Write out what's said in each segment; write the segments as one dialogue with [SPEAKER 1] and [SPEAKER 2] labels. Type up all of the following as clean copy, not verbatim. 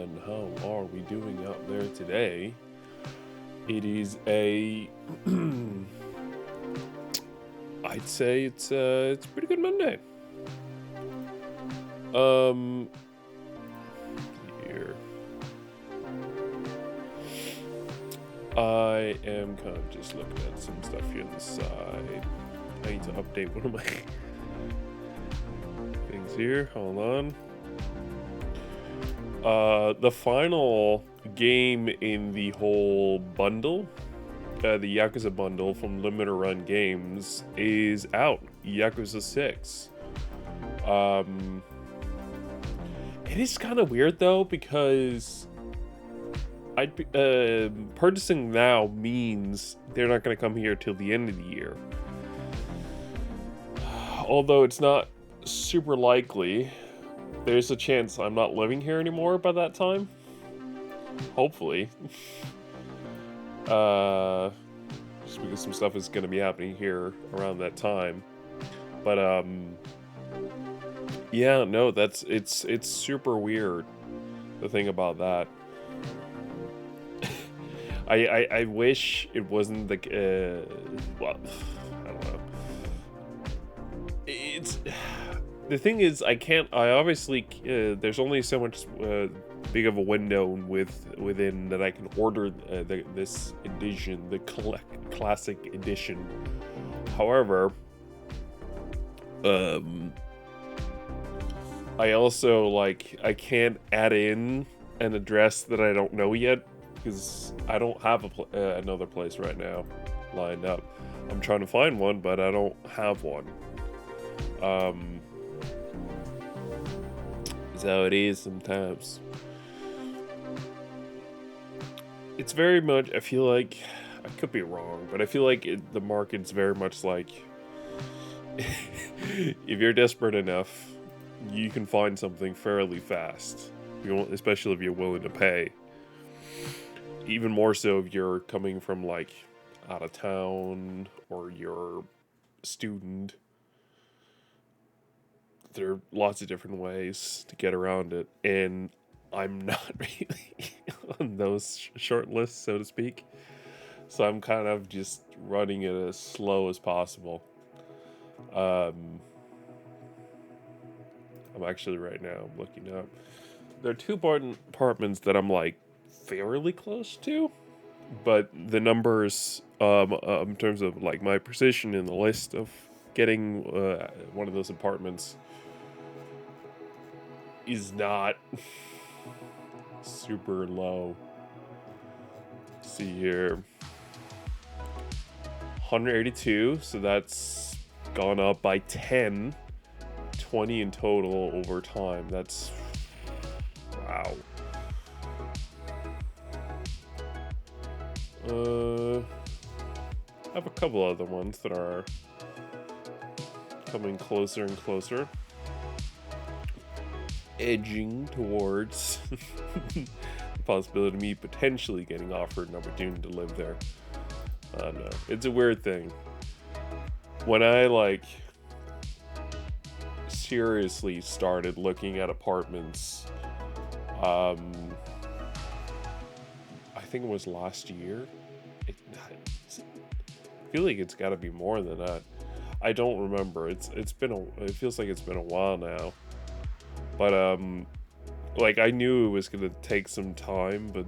[SPEAKER 1] everyone. How are we doing out there today? It is a I'd say it's a pretty good Monday. Here. I am kind of just looking at some stuff here on the side. I need to update one of my things here. Hold on. The final game in the whole bundle, the Yakuza bundle from Limited Run Games, is out. Yakuza 6. It is kind of weird though, because purchasing now means they're not going to come here till the end of the year. Although it's not super likely. There's a chance I'm not living here anymore by that time. Hopefully. Just because some stuff is going to be happening here around that time. But, yeah, no, it's super weird, the thing about that. I wish it wasn't well, I don't know. The thing is, I obviously, there's only so much big of a window within that I can order this edition, the classic edition. However, I also, I can't add in an address that I don't know yet, because I don't have another place right now lined up. I'm trying to find one, but I don't have one. Is how it is sometimes. It's very much, I feel like, I could be wrong, but I feel like the market's very much like, if you're desperate enough, you can find something fairly fast, especially if you're willing to pay. Even more so if you're coming from, out of town, or you're a student. There are lots of different ways to get around it, and I'm not really on those short lists, so to speak. So I'm kind of just running it as slow as possible. I'm actually right now looking up. There are two apartments that I'm fairly close to, but the numbers, in terms of my position in the list of getting one of those apartments, is not super low. Let's see here, 182, so that's gone up by 10, 20 in total over time. That's wow. I have a couple other ones that are coming closer and closer, edging towards the possibility of me potentially getting offered an opportunity to live there. I don't know. It's a weird thing. When I seriously started looking at apartments, I think it was last year. I feel like it's got to be more than that. I don't remember. It feels like it's been a while now. But I knew it was gonna take some time, but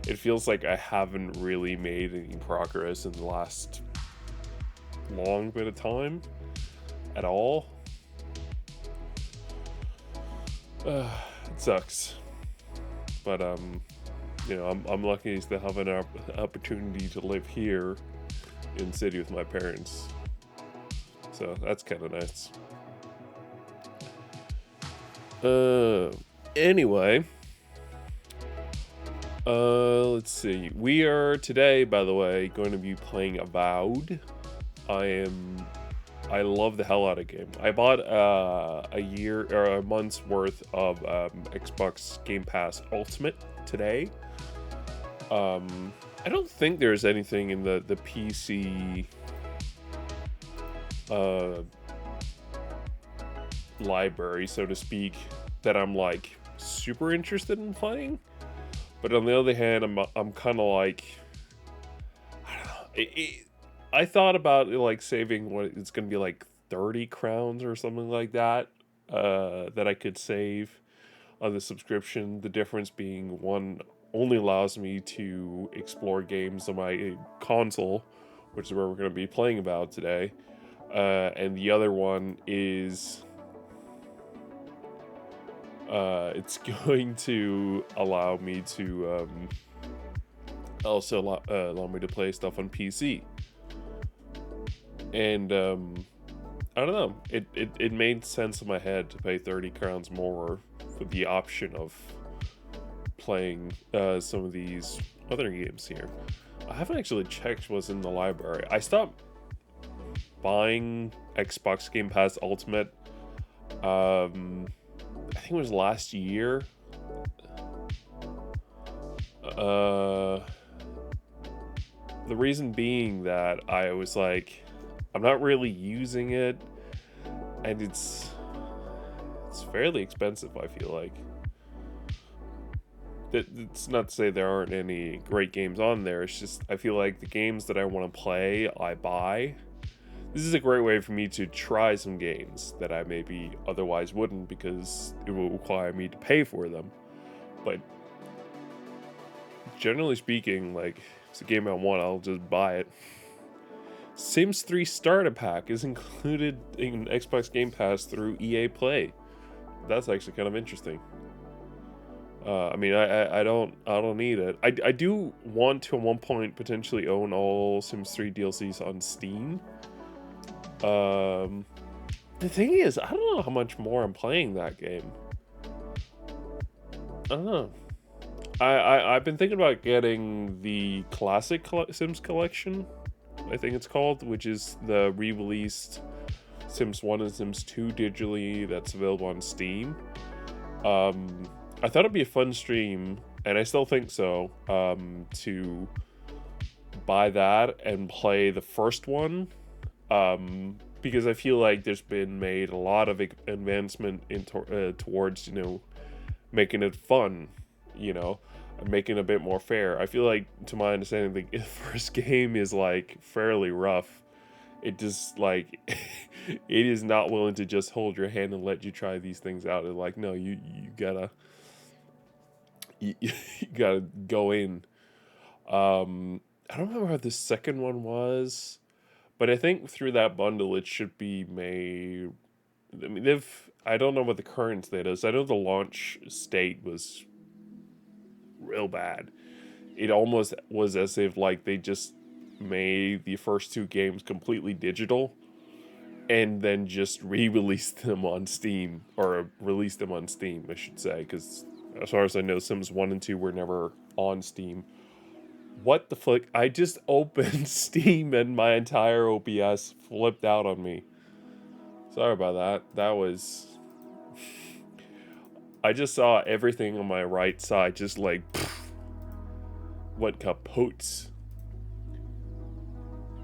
[SPEAKER 1] it feels like I haven't really made any progress in the last long bit of time at all. It sucks, but I'm lucky to have an opportunity to live here in the city with my parents, so that's kind of nice. Anyway, let's see. We are today, by the way, going to be playing Avowed. I love the hell out of the game. I bought a month's worth of Xbox Game Pass Ultimate today. I don't think there's anything in the PC library, so to speak, that I'm super interested in playing. But on the other hand, I'm kind of like, I don't know. I thought about it, like saving what it's gonna be like 30 crowns or something like that. That I could save on the subscription. The difference being one only allows me to explore games on my console, which is where we're going to be playing about today. And the other one is it's going to allow me to also allow me to play stuff on PC. And I don't know. It made sense in my head to pay 30 crowns more for the option of playing some of these other games here. I haven't actually checked what's in the library. I stopped buying Xbox Game Pass Ultimate. I think it was last year. The reason being that I was like, I'm not really using it, and it's fairly expensive, I feel like. It's not to say there aren't any great games on there, it's just I feel like the games that I want to play, I buy. This is a great way for me to try some games that I maybe otherwise wouldn't, because it will require me to pay for them. But generally speaking, like, if it's a game I want, I'll just buy it. Sims 3 Starter Pack is included in Xbox Game Pass through EA Play. That's actually kind of interesting. I mean, I don't need it. I do want to at one point potentially own all Sims 3 DLCs on Steam. The thing is, I don't know how much more I'm playing that game. I don't know. I've been thinking about getting the classic Sims collection, I think it's called, which is the re-released Sims 1 and Sims 2 digitally that's available on Steam. I thought it'd be a fun stream, and I still think so, to buy that and play the first one, because I feel like there's been made a lot of advancement towards, you know, making it fun, you know, making it a bit more fair. I feel like, to my understanding, the first game is, like, fairly rough. It just, like, it is not willing to just hold your hand and let you try these things out. It's like, no, you gotta... You gotta go in. I don't remember how the second one was, but I think through that bundle it should be made. I mean, I don't know what the current state is. I know the launch state was real bad. It almost was as if like they just made the first two games completely digital and then just re-released them on Steam, or released them on Steam, I should say, because as far as I know, Sims 1 and 2 were never on Steam. What the fuck? I just opened Steam and my entire OBS flipped out on me. Sorry about that. That was... I just saw everything on my right side just like... What kaput?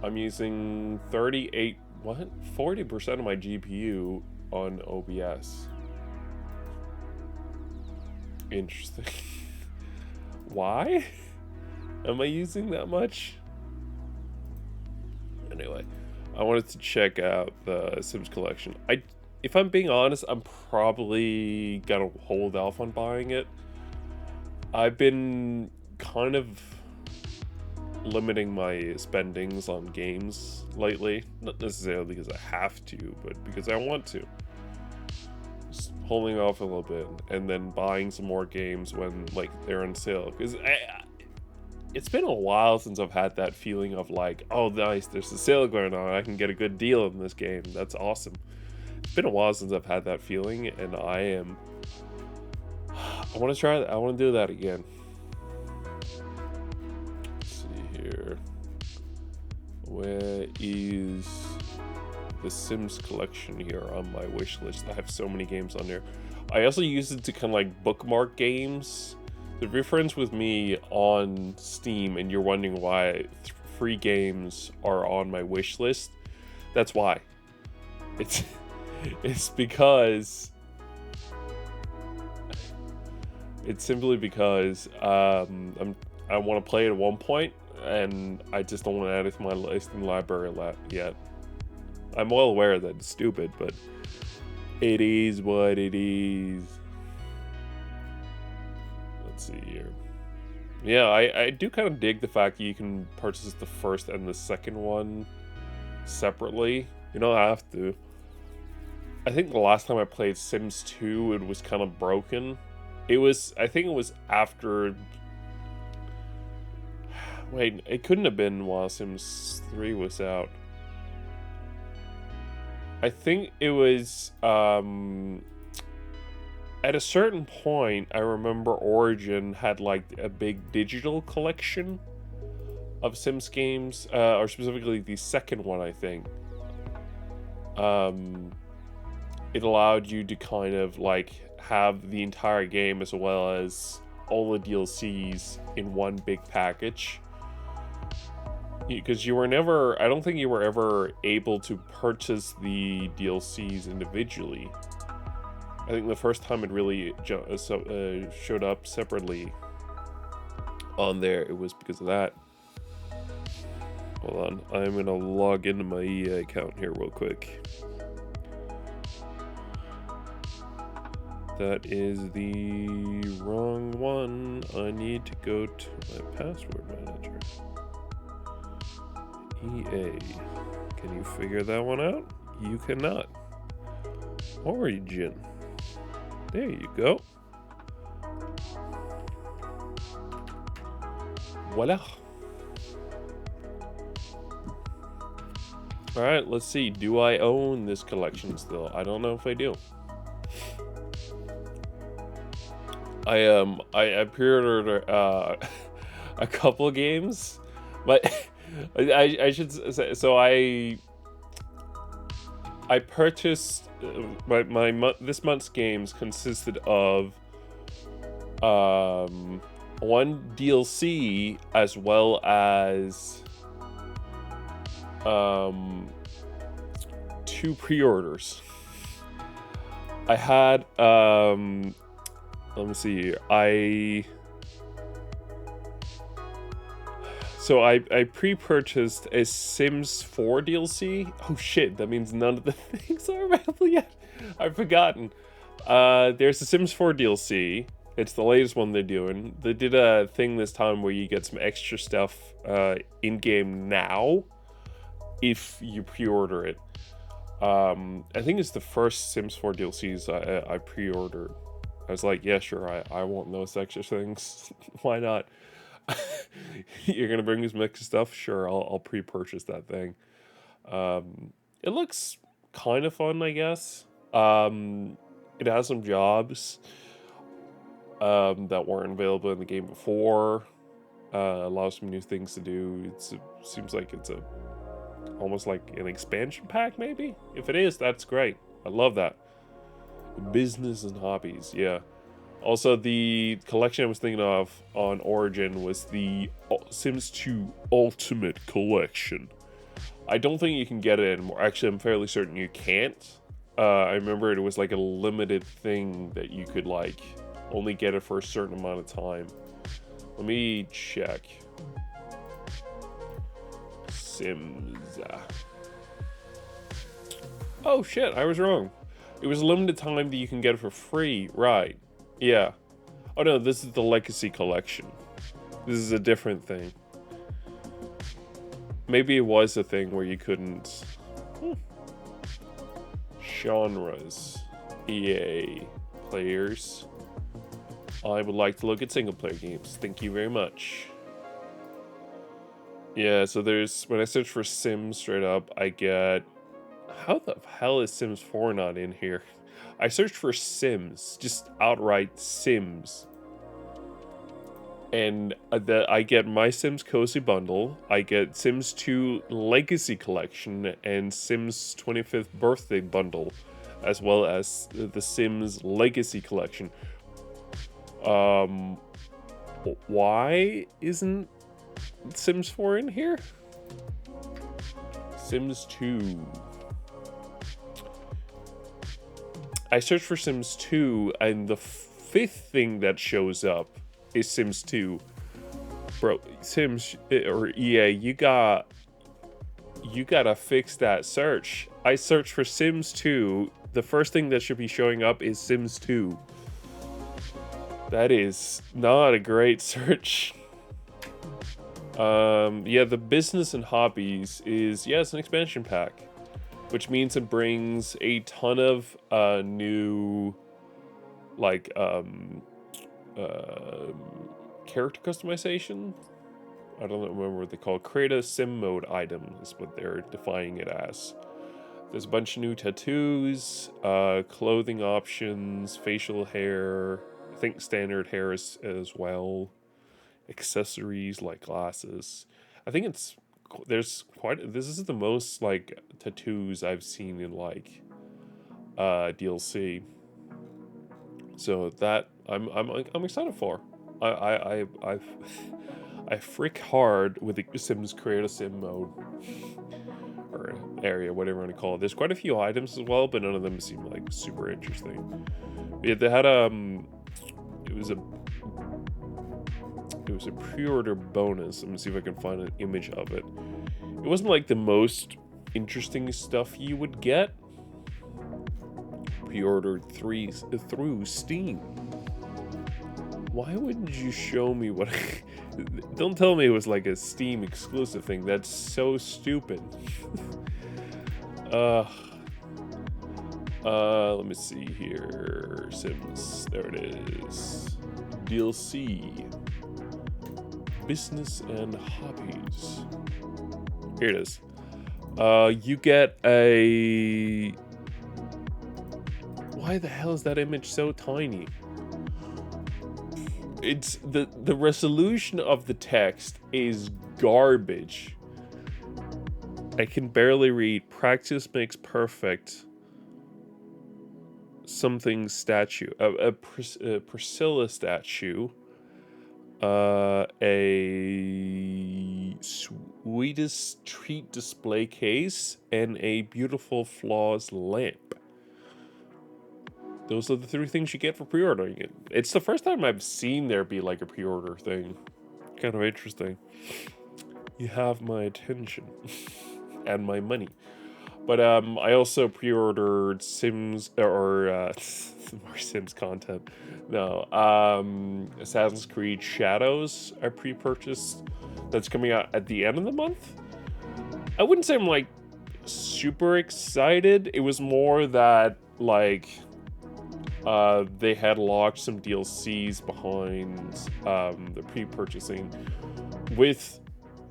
[SPEAKER 1] I'm using 38... What? 40% of my GPU on OBS. Interesting. Why? Am I using that much? Anyway, I wanted to check out the Sims collection. If I'm being honest, I'm probably gonna hold off on buying it. I've been kind of limiting my spendings on games lately. Not necessarily because I have to, but because I want to. Just holding off a little bit and then buying some more games when like they're on sale. Because it's been a while since I've had that feeling of like, oh nice, there's a sale going on, I can get a good deal in this game. That's awesome. It's been a while since I've had that feeling, and I want to try that. I want to do that again. Let's see here. Where is the Sims collection here on my wish list? I have so many games on there. I also use it to kind of like bookmark games. So if you're friends with me on Steam and you're wondering why free games are on my wish list, that's why. It's because It's simply because I want to play it at one point, and I just don't want to add it to my list in the library yet. I'm well aware that it's stupid, but it is what it is. Let's see here. Yeah, I do kind of dig the fact that you can purchase the first and the second one separately. You don't have to. I think the last time I played Sims 2, it was kind of broken. I think it was after... Wait, it couldn't have been while Sims 3 was out. I think it was, at a certain point, I remember Origin had, like, a big digital collection of Sims games, or specifically the second one, I think. It allowed you to kind of, like, have the entire game as well as all the DLCs in one big package. Because you were never, I don't think you were ever able to purchase the DLCs individually. I think the first time it really showed up separately on there, it was because of that. Hold on, I'm gonna log into my EA account here real quick. That is the wrong one. I need to go to my password manager. EA. Can you figure that one out? You cannot. Origin. There you go. Voila. Alright, let's see. Do I own this collection still? I don't know if I do. I pre-ordered a couple games, but I should say, so I purchased this month's games consisted of one DLC as well as 2 pre-orders. I had let me see here. I pre-purchased a Sims 4 DLC. Oh shit, that means none of the things are available yet. I've forgotten. There's a Sims 4 DLC. It's the latest one they're doing. They did a thing this time where you get some extra stuff in-game now if you pre-order it. I think it's the first Sims 4 DLCs I pre-ordered. I was like, yeah, sure, I want those extra things. Why not? You're gonna bring me some extra stuff? Sure, I'll pre-purchase that thing. It looks kind of fun, I guess. It has some jobs that weren't available in the game before. Allows some new things to do. It seems like it's almost like an expansion pack, maybe? If it is, that's great. I love that. Business and hobbies, yeah. Also, the collection I was thinking of on Origin was the Sims 2 Ultimate Collection. I don't think you can get it anymore. Actually, I'm fairly certain you can't. I remember it was like a limited thing that you could like only get it for a certain amount of time. Let me check. Sims. Oh shit, I was wrong. It was a limited time that you can get it for free, right? Yeah. Oh no, this is the Legacy Collection. This is a different thing. Maybe it was a thing where you couldn't... Genres. EA. Players. I would like to look at single player games. Thank you very much. Yeah, so there's... When I search for Sims straight up, I get... How the hell is Sims 4 not in here? I searched for Sims, just outright Sims. And I get My Sims Cozy Bundle, I get Sims 2 Legacy Collection, and Sims 25th Birthday Bundle, as well as the Sims Legacy Collection. Why isn't Sims 4 in here? Sims 2. I searched for Sims 2, and the fifth thing that shows up is Sims 2. Bro, Sims or EA, you gotta fix that search. I searched for Sims 2. The first thing that should be showing up is Sims 2. That is not a great search. Yeah, the business and hobbies is, yeah, it's an expansion pack, which means it brings a ton of new, like, character customization. I don't remember what they call it. Create a sim mode item is what they're defining it as. There's a bunch of new tattoos, clothing options, facial hair, I think standard hair as well, accessories like glasses. I think there's quite, this is the most like tattoos I've seen in like DLC. So that I'm excited for. I frick hard with the Sims create a sim mode or area, whatever you want to call it. There's quite a few items as well, but none of them seem like super interesting. Yeah, they had it was a pre-order bonus. I'm gonna see if I can find an image of it. It wasn't like the most interesting stuff you would get. Pre-ordered through Steam. Why wouldn't you show me what? Don't tell me it was like a Steam exclusive thing. That's so stupid. Let me see here. Sims. There it is. DLC. Business and hobbies. Here it is. You get a... Why the hell is that image so tiny? It's the resolution of the text is garbage. I can barely read. Practice makes perfect. Something statue. A Priscilla statue. A sweetest treat display case. And a beautiful flaws lamp. Those are the three things you get for pre-ordering it. It's the first time I've seen there be like a pre-order thing. Kind of interesting. You have my attention. And my money. But I also pre-ordered Sims or more Sims content. No, Assassin's Creed Shadows I pre-purchased. That's coming out at the end of the month. I wouldn't say I'm like super excited. It was more that like they had locked some DLCs behind the pre-purchasing with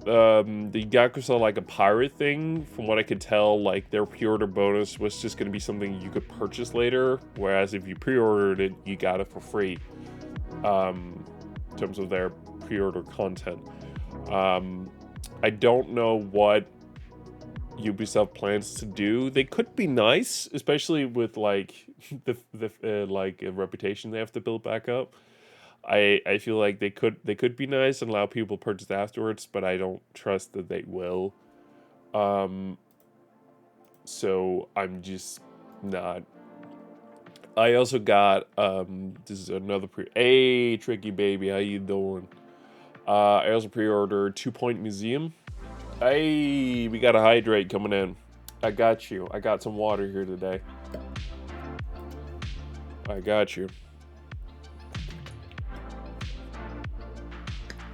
[SPEAKER 1] the Yakuza like a pirate thing. From what I could tell, like their pre-order bonus was just going to be something you could purchase later, whereas if you pre-ordered it, you got it for free. In terms of their pre-order content, I don't know what Ubisoft plans to do. They could be nice, especially with like the like a reputation they have to build back up. I feel like they could be nice and allow people to purchase afterwards, but I don't trust that they will. So I'm just not. I also got this is another Hey, Tricky Baby, how you doing? I also pre-ordered 2 Point Museum. Hey, we got a hydrate coming in. I got you. I got some water here today. I got you.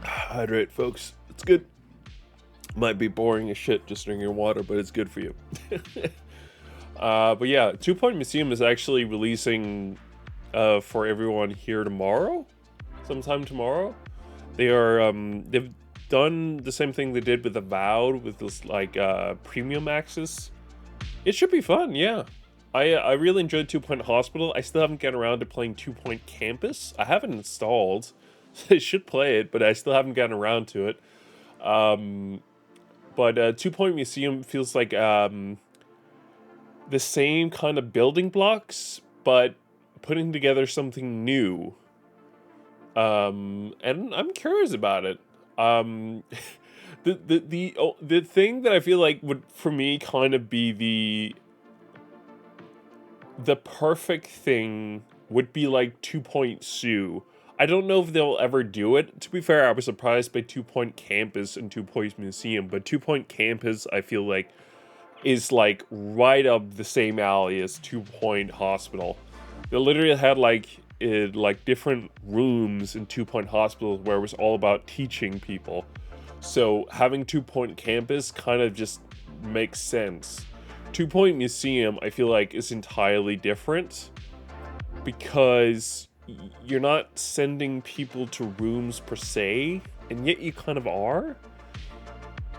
[SPEAKER 1] Hydrate, folks. It's good. Might be boring as shit just drinking water, but it's good for you. But yeah, 2 Point Museum is actually releasing for everyone here tomorrow. Sometime tomorrow. They are, they've done the same thing they did with Avowed, with this, like, premium access. It should be fun, yeah. I really enjoyed 2 Point Hospital. I still haven't gotten around to playing 2 Point Campus. I have it installed. I should play it, but I still haven't gotten around to it. But 2 Point Museum feels like the same kind of building blocks, but putting together something new. And I'm curious about it. The thing that I feel like would, for me, kind of be the perfect thing would be like 2 Point Zoo. I don't know if they'll ever do it. To be fair, I was surprised by 2 Point Campus and 2 Point Museum, but 2 Point Campus, I feel like, is like right up the same alley as 2 Point Hospital. They literally had like different rooms in 2 Point Hospital where it was all about teaching people. So having 2 Point Campus kind of just makes sense. 2 Point Museum, I feel like, is entirely different because you're not sending people to rooms per se, and yet you kind of are.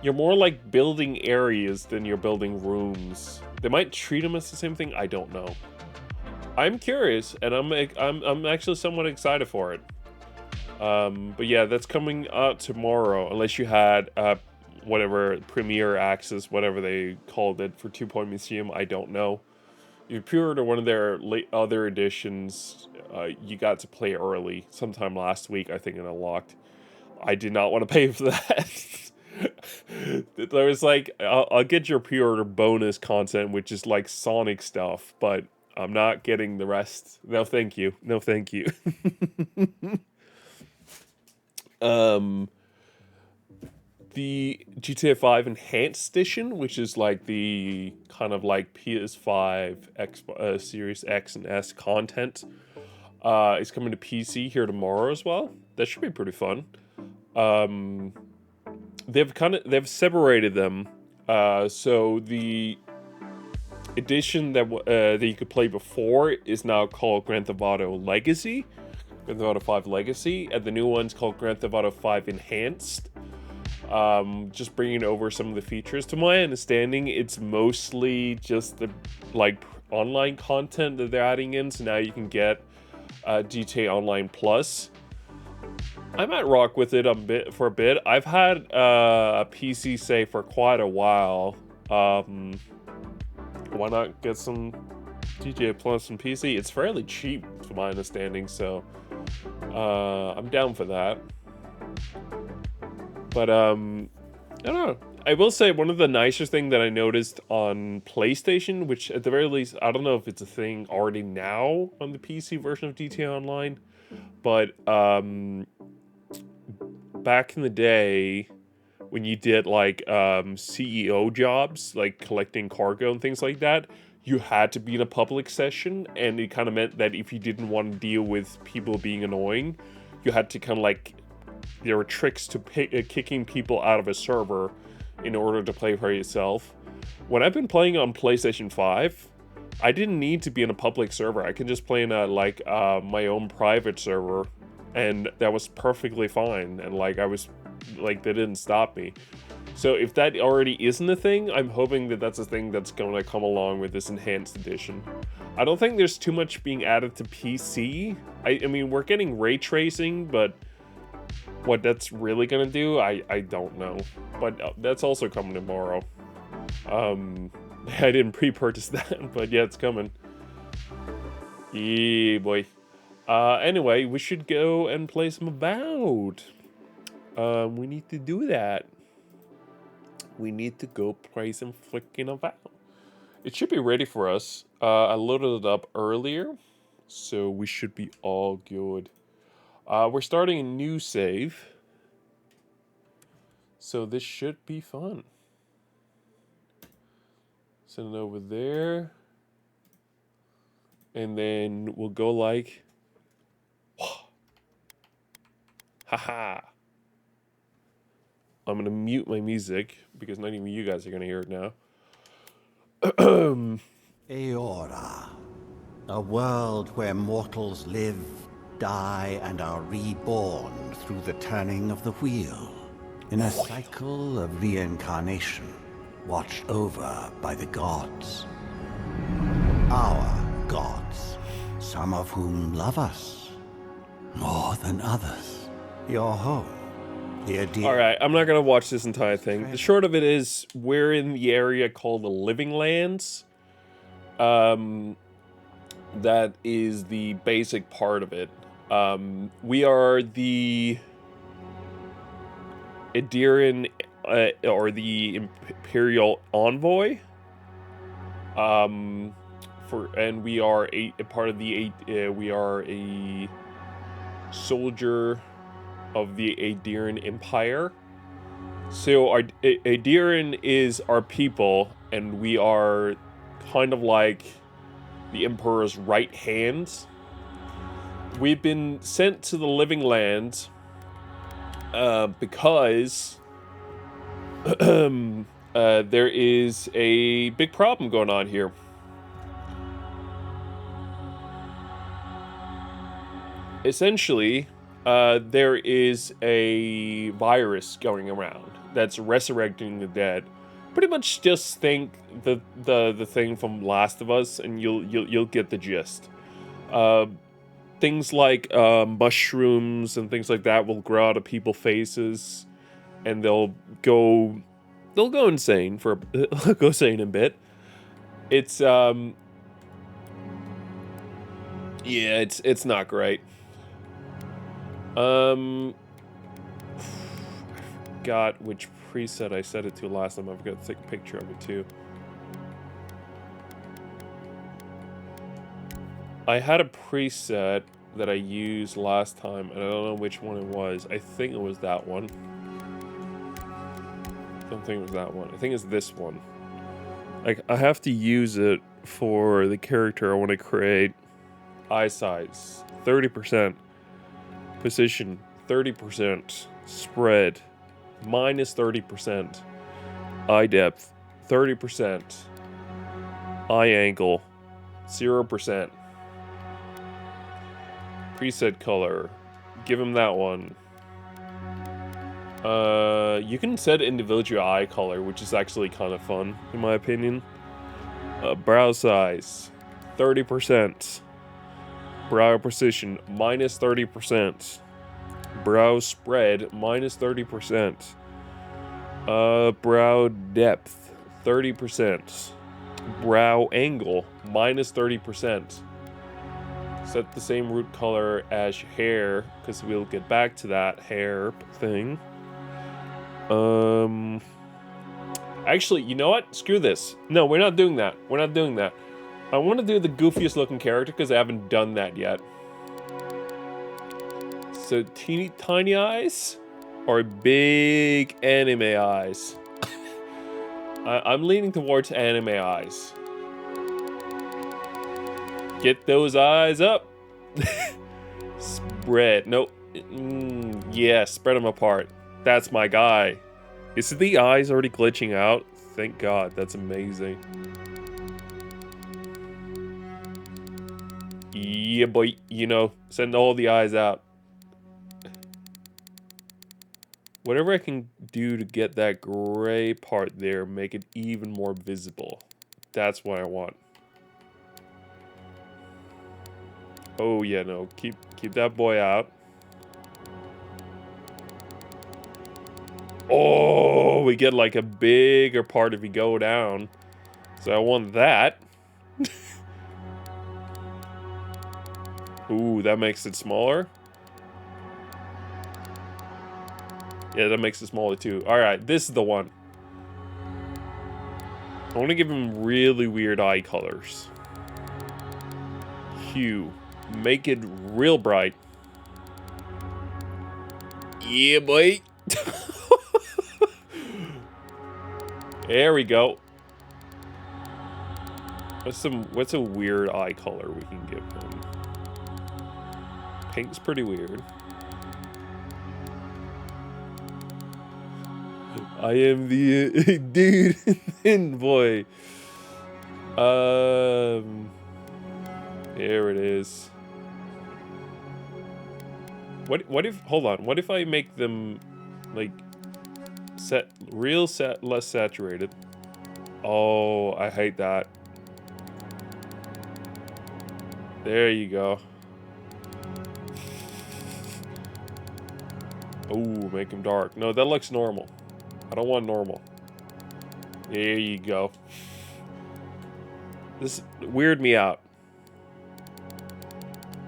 [SPEAKER 1] You're more like building areas than you're building rooms. They might treat them as the same thing. I don't know. I'm curious, and I'm actually somewhat excited for it. But yeah, that's coming out tomorrow. Unless you had whatever Premiere Access, whatever they called it for 2 Point Museum, I don't know. You pre-order one of their other editions. You got to play early sometime last week, I think, and unlocked. I did not want to pay for that. There was like, I'll get your pre-order bonus content, which is like Sonic stuff, but I'm not getting the rest. No, thank you. No, thank you. The GTA 5 Enhanced Edition, which is like the kind of like PS5, Series X and S content, is coming to PC here tomorrow as well. That should be pretty fun. They've separated them. So the edition that you could play before is now called Grand Theft Auto Legacy, Grand Theft Auto 5 Legacy, and the new one's called Grand Theft Auto 5 Enhanced. Just bringing over some of the features. To my understanding, it's mostly just the like online content that they're adding in. So now you can get GTA Online Plus. I might rock with it for a bit. I've had a PC save for quite a while. Why not get some GTA Plus on PC? It's fairly cheap, to my understanding. So I'm down for that. But, I don't know. I will say one of the nicer things that I noticed on PlayStation, which at the very least, I don't know if it's a thing already now on the PC version of GTA Online, but back in the day, when you did like CEO jobs, like collecting cargo and things like that, you had to be in a public session, and it kind of meant that if you didn't want to deal with people being annoying, you had to kind of like... There were tricks to kicking people out of a server in order to play for yourself. When I've been playing on PlayStation 5, I didn't need to be in a public server. I can just play in my own private server, and that was perfectly fine. And like they didn't stop me. So if that already isn't a thing, I'm hoping that that's a thing that's going to come along with this enhanced edition. I don't think there's too much being added to PC. I mean, we're getting ray tracing, but what that's really gonna do, I don't know. But that's also coming tomorrow. I didn't pre-purchase that, but yeah, it's coming. Yeah, boy. Anyway, we should go and play some Avowed. We need to do that. We need to go play some flicking Avowed. It should be ready for us. I loaded it up earlier, so we should be all good. We're starting a new save, so this should be fun. Send it over there, and then we'll go like, haha. I'm gonna mute my music because not even you guys are gonna hear it now.
[SPEAKER 2] Eora, a world where mortals live, die, and are reborn through the turning of the wheel, in a cycle of reincarnation, watched over by the gods. Our gods, some of whom love us more than others. Your home, dear.
[SPEAKER 1] Alright, I'm not gonna watch this entire thing. The short of it is, we're in the area called the Living Lands. That is the basic part of it. We are the Adirian, or the Imperial Envoy, for and we are a part of the we are a soldier of the Adirian Empire. So our Adirian is our people, and we are kind of like the Emperor's right hands. We've been sent to the Living Land because there is a big problem going on here. Essentially, there is a virus going around that's resurrecting the dead. Pretty much just think the thing from Last of Us, and you'll get the gist. Things like mushrooms and things like that will grow out of people's faces, and they'll go insane for go insane a bit. It's yeah, it's not great. I forgot which preset I set it to last time. I forgot to take a picture of it too. I had a preset that I used last time, and I don't know which one it was. I think it was that one. I don't think it was that one. I think it's this one. Like, I have to use it for the character I want to create. Eye size, 30%. Position, 30%. Spread, minus 30%. Eye depth, 30%. Eye angle, 0%. Preset color, give him that one. You can set individual eye color, which is actually kind of fun, in my opinion. Brow size, 30%. Brow precision, minus 30%. Brow spread, minus 30%. Brow depth, 30%. Brow angle, minus 30%. Set the same root color as your hair, because we'll get back to that hair thing. Actually, you know what? Screw this. No, we're not doing that. We're not doing that. I want to do the goofiest looking character because I haven't done that yet. So teeny tiny eyes or big anime eyes? I'm leaning towards anime eyes. Get those eyes up. Spread. Nope. Yeah, spread them apart. That's my guy. Is the eyes already glitching out? Thank God. That's amazing. Yeah, boy. You know, send all the eyes out. Whatever I can do to get that gray part there, make it even more visible. That's what I want. Oh yeah, no. Keep that boy out. Oh, we get like a bigger part if we go down. So I want that. Ooh, that makes it smaller. Yeah, that makes it smaller too. Alright, this is the one. I want to give him really weird eye colors. Hue. Make it real bright. Yeah, boy. There we go. What's a weird eye color we can give him? Pink's pretty weird. I am the dude thin boy. There it is. What if, hold on, what if I make them like less saturated? Oh, I hate that. There you go. Oh, make him dark. No, that looks normal. I don't want normal. There you go. This weirded me out.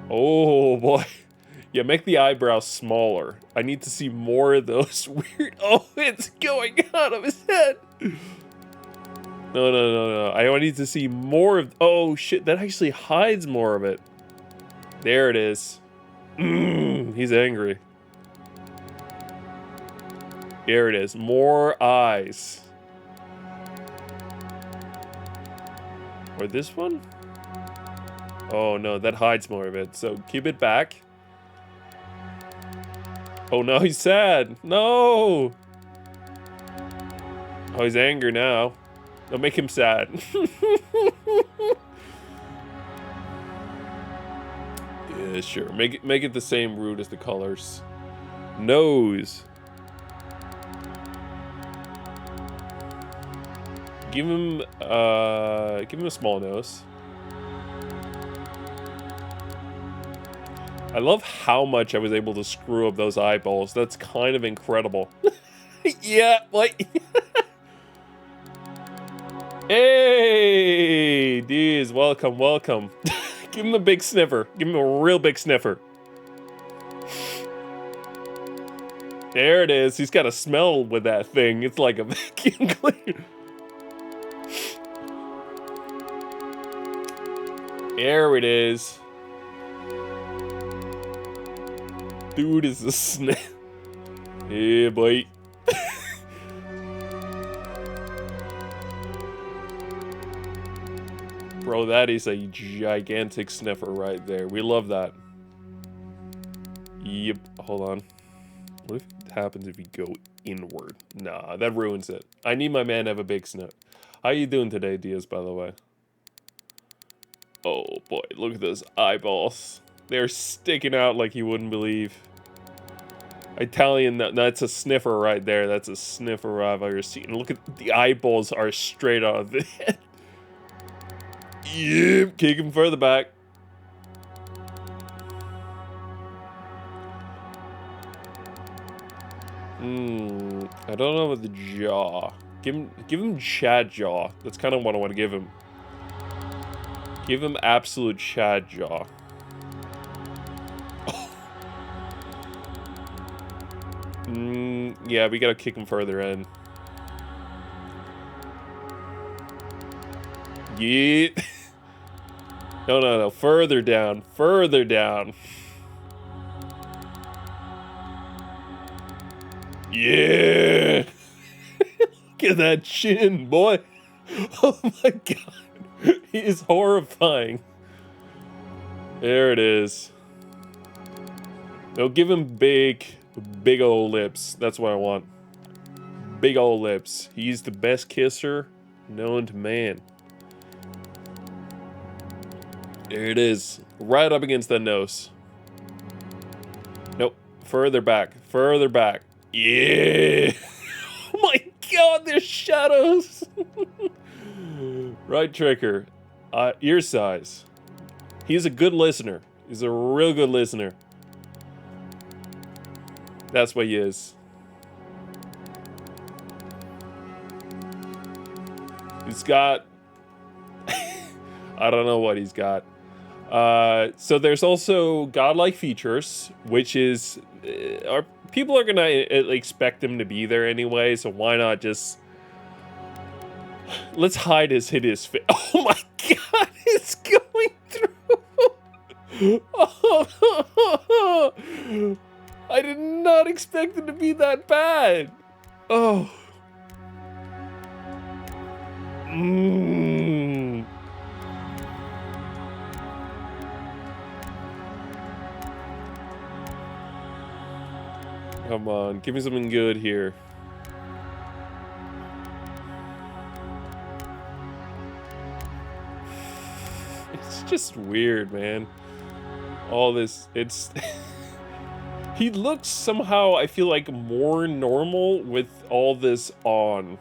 [SPEAKER 1] Oh boy. Yeah, make the eyebrows smaller. I need to see more of those weird... Oh, it's going out of his head. No, no, no, no. I need to see more of... Oh, shit. That actually hides more of it. There it is. He's angry. There it is. More eyes. Or this one? Oh, no. That hides more of it. So keep it back. Oh, no. He's sad. No. Oh, he's angry now. Don't make him sad. Yeah, sure. Make it the same root as the colors. Nose. Give him a small nose. I love how much I was able to screw up those eyeballs. That's kind of incredible. Yeah, like... Hey, dudes, welcome, welcome. Give him a big sniffer. Give him a real big sniffer. There it is. He's got a smell with that thing. It's like a vacuum cleaner. There it is. Dude is a sniff. Yeah, boy. Bro, that is a gigantic sniffer right there. We love that. Yep. Hold on. What if it happens if you go inward? Nah, that ruins it. I need my man to have a big sniff. How you doing today, Diaz, by the way? Oh, boy. Look at those eyeballs. They're sticking out like you wouldn't believe. Italian, that's a sniffer right there. That's a sniffer I've ever seen. Look at the eyeballs are straight out of the head. Yep, kick him further back. I don't know about the jaw. Give him Chad jaw. That's kind of what I want to give him. Give him absolute Chad jaw. Yeah, we gotta kick him further in. Yeah. No, no, no. Further down. Further down. Yeah. Look at that chin, boy. Oh my god. He is horrifying. There it is. No, give him big old lips. That's what I want. Big old lips. He's the best kisser known to man. There it is. Right up against the nose. Nope. Further back. Further back. Yeah. Oh my god, there's shadows. Right trigger. Ear size. He's a good listener. He's a real good listener. That's what he is. He's got... I don't know what he's got. So there's also godlike features, which is... people are going to expect him to be there anyway, so why not just... Let's hide his hideous face. Oh my god, it's going through! Oh, I did not expect it to be that bad. Oh. Come on, give me something good here. It's just weird, man. All this, it's... He looks somehow, I feel like, more normal with all this on.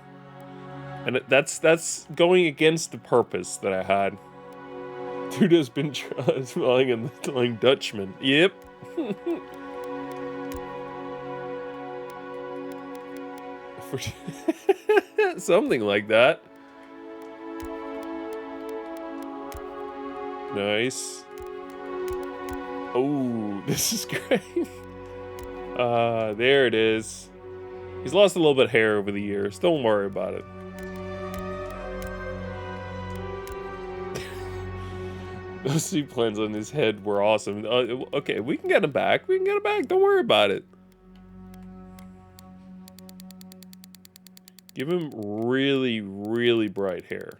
[SPEAKER 1] And that's going against the purpose that I had. Dude has been smelling and telling Dutchman. Yep. Something like that. Nice. Oh, this is great. There it is. He's lost a little bit of hair over the years. Don't worry about it. Those seaplans on his head were awesome. Okay, we can get him back. We can get him back. Don't worry about it. Give him really, really bright hair.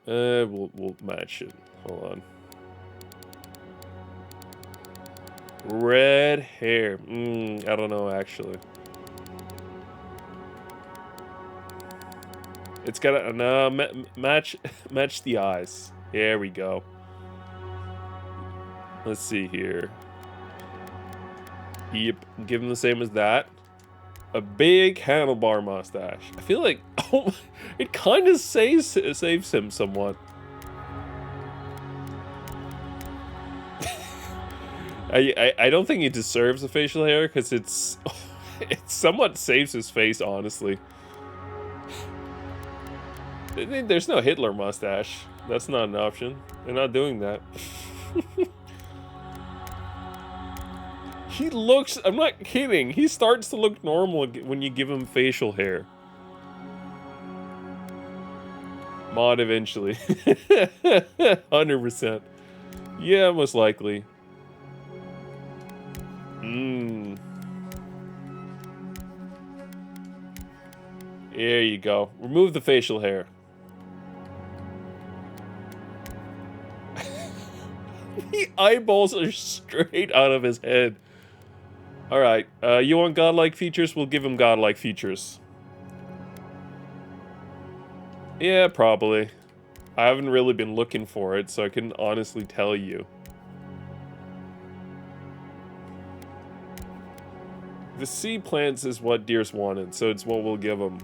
[SPEAKER 1] We'll match it. Hold on. Red hair. I don't know actually. It's gotta no match the eyes. There we go. Let's see here. Yep, give him the same as that. A big handlebar mustache. I feel like it kind of saves him somewhat. I don't think he deserves a facial hair because it somewhat saves his face, honestly. There's no Hitler mustache. That's not an option. They're not doing that. He looks, I'm not kidding, he starts to look normal when you give him facial hair. Mod eventually. 100%. Yeah, most likely. There you go. Remove the facial hair. The eyeballs are straight out of his head. Alright, you want godlike features? We'll give him godlike features. Yeah, probably. I haven't really been looking for it, so I couldn't honestly tell you. The sea plants is what Deers wanted, so it's what we'll give him.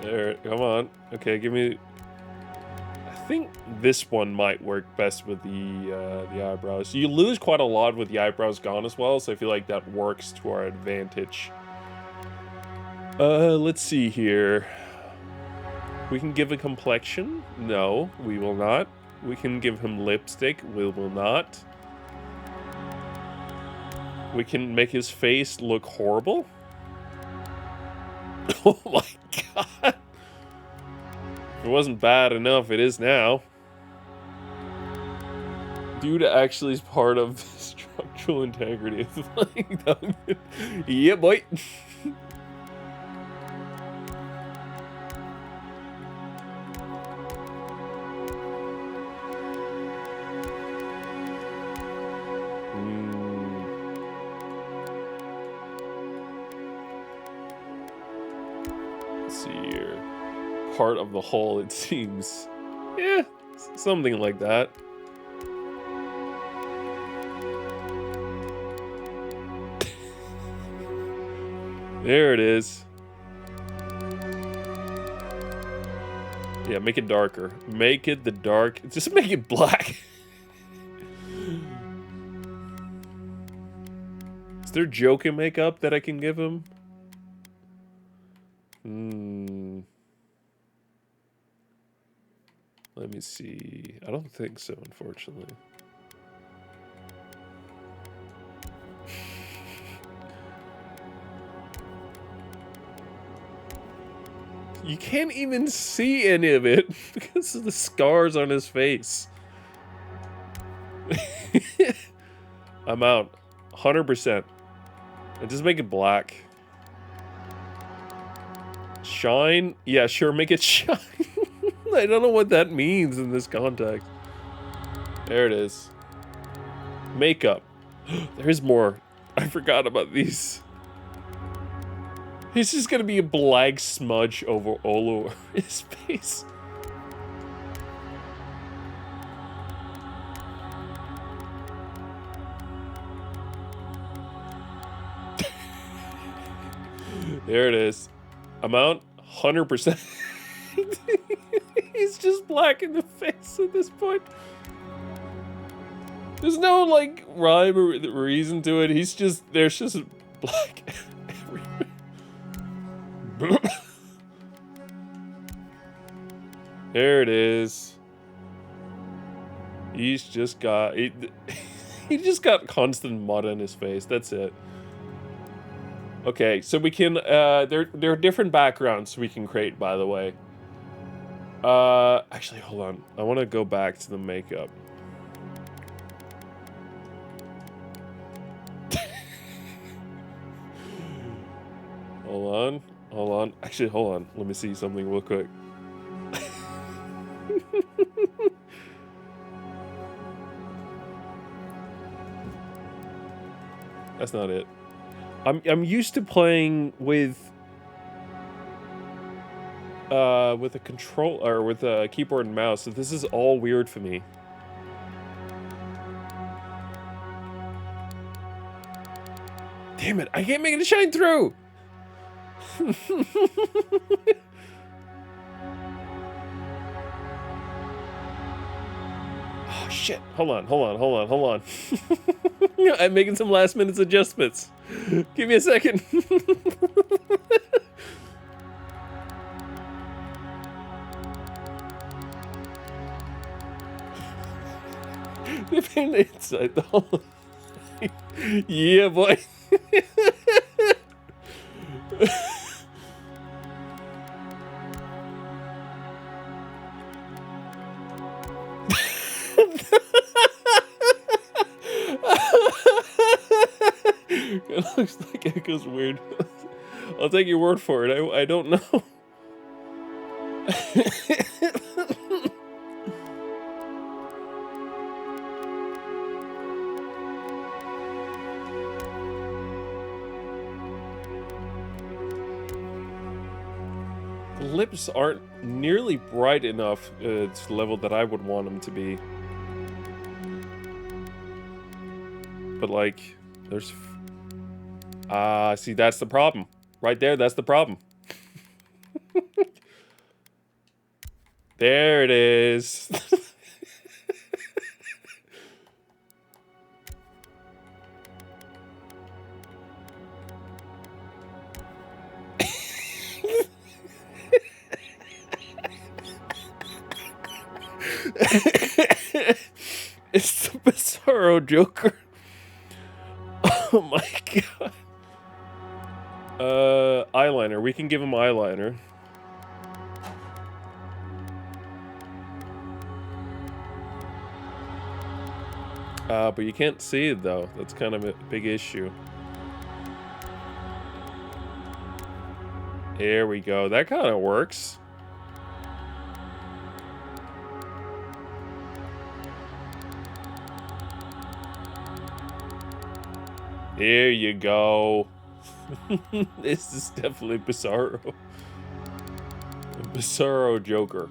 [SPEAKER 1] There, come on. Okay, give me. I think this one might work best with the eyebrows. You lose quite a lot with the eyebrows gone as well, so I feel like that works to our advantage. Let's see here. We can give a complexion. No, we will not. We can give him lipstick. We will not. We can make his face look horrible. Oh my god. If it wasn't bad enough, it is now. Dude actually is part of the structural integrity of the flying dog. Yeah, boy. Let's see here. Part of the hull, it seems. Yeah, something like that. There it is. Yeah, make it darker. Make it the dark. Just make it black. Is there Joker makeup that I can give him? Let me see. I don't think so, unfortunately. You can't even see any of it because of the scars on his face. I'm out. 100%. And just make it black. Shine? Yeah, sure, make it shine. I don't know what that means in this context. There it is. Makeup. There's more. I forgot about these. He's just gonna be a black smudge all over his face. There it is. Amount 100%. He's just black in the face at this point. There's no like rhyme or reason to it. He's just there's just black everywhere. There it is. He's just got he just got constant mud on his face. That's it. Okay, so we can there are different backgrounds we can create, by the way. Actually, hold on. I want to go back to the makeup. Hold on. Actually, hold on. Let me see something real quick. That's not it. I'm used to playing with a control or with a keyboard and mouse, so this is all weird for me. Damn it! I can't make it shine through. Oh shit! Hold on. I'm making some last minute adjustments. Give me a second. Inside the hole. Yeah, boy. It looks like Echo's weird. I'll take your word for it. I don't know. The lips aren't nearly bright enough to the level that I would want them to be. But like, there's... see, that's the problem. Right there, that's the problem. There it is. It's the Bizarro Joker. Oh my god. Eyeliner. We can give him eyeliner. But you can't see it though. That's kind of a big issue. There we go. That kind of works. There you go. This is definitely Bizarro. Bizarro Joker.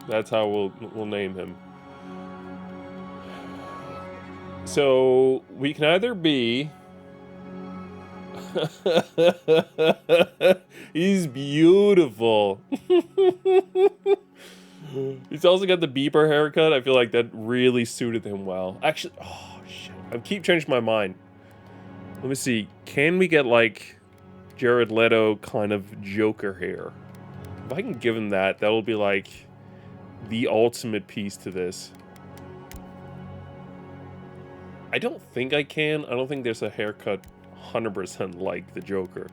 [SPEAKER 1] That's how we'll name him. So we can either be... He's beautiful. He's also got the beeper haircut. I feel like that really suited him well. Actually, oh shit. I keep changing my mind. Let me see. Can we get like Jared Leto kind of Joker hair? If I can give him that, that'll be like the ultimate piece to this. I don't think I can. I don't think there's a haircut 100% like the Joker.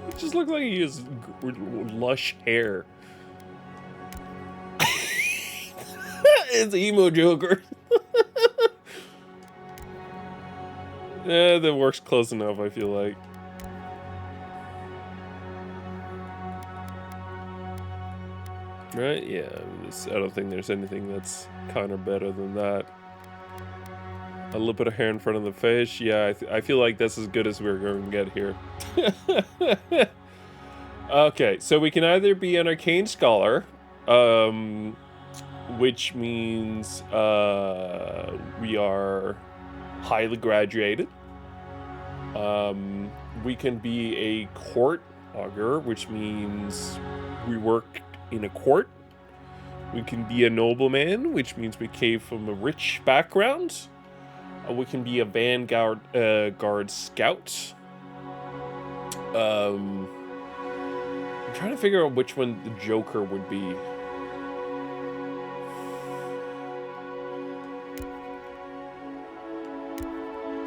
[SPEAKER 1] It just looks like he has lush hair. It's emo Joker. Yeah, that works close enough, I feel like. Right? Yeah, I don't think there's anything that's kind of better than that. A little bit of hair in front of the face. Yeah, I feel like that's as good as we're going to get here. Okay, so we can either be an arcane scholar, which means we are highly graduated. We can be a court augur, which means we work in a court. We can be a nobleman, which means we came from a rich background. We can be a vanguard guard scout. I'm trying to figure out which one the Joker would be.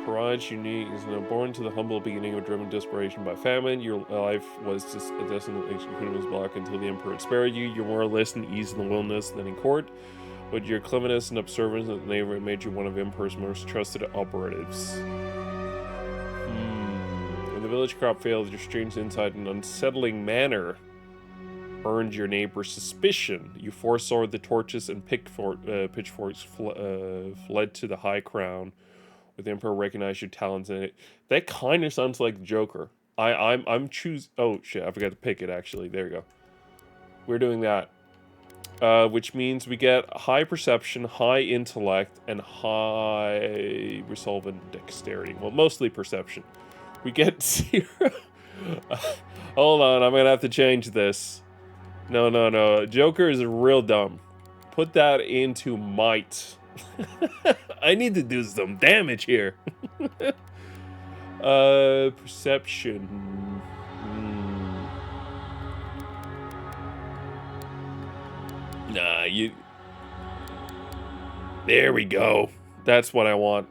[SPEAKER 1] Courage, unique, is now born to the humble beginning of driven desperation by famine. Your life was just a destined executioner's block until the Emperor spared you. You're more or less in ease in the wilderness than in court, but your cleverness and observance of the neighborhood made you one of Emperor's most trusted operatives. When the village crop failed, your strange insight and unsettling manner earned your neighbor's suspicion. You foresaw the torches and pitchforks fled to the high crown. With the Emperor recognized your talents in it. That kind of sounds like the Joker. I'm choose. Oh shit! I forgot to pick it. Actually, there you go. We're doing that, which means we get high perception, high intellect, and high resolve and dexterity. Well, mostly perception. We get 0. Hold on, I'm gonna have to change this. No. Joker is real dumb. Put that into might. I need to do some damage here. Perception. Nah, you... There we go. That's what I want.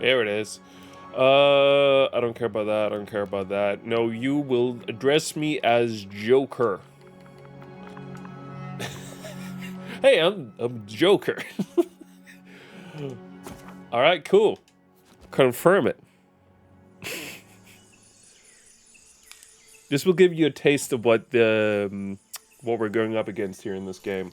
[SPEAKER 1] There it is. I don't care about that. I don't care about that. No, you will address me as Joker. Hey, I'm Joker. All right, cool. Confirm it. This will give you a taste of what we're going up against here in this game.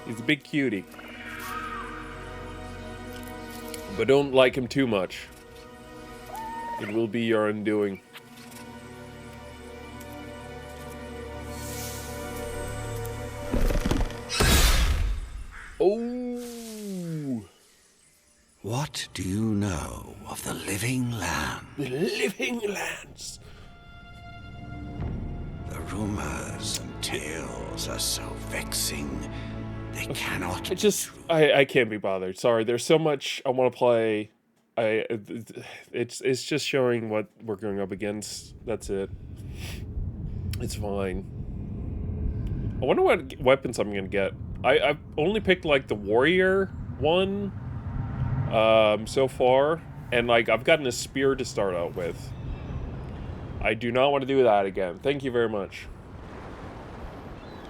[SPEAKER 1] He's a big cutie. But don't like him too much. It will be your undoing. Oh!
[SPEAKER 2] What do you know of the living land?
[SPEAKER 1] The living lands.
[SPEAKER 2] The rumors and tales are so vexing. They cannot.
[SPEAKER 1] I can't be bothered. Sorry, there's so much I want to play. It's just showing what we're going up against. That's it. It's fine. I wonder what weapons I'm gonna get. I've only picked like the warrior one so far, and like I've gotten a spear to start out with. I do not want to do that again. Thank you very much.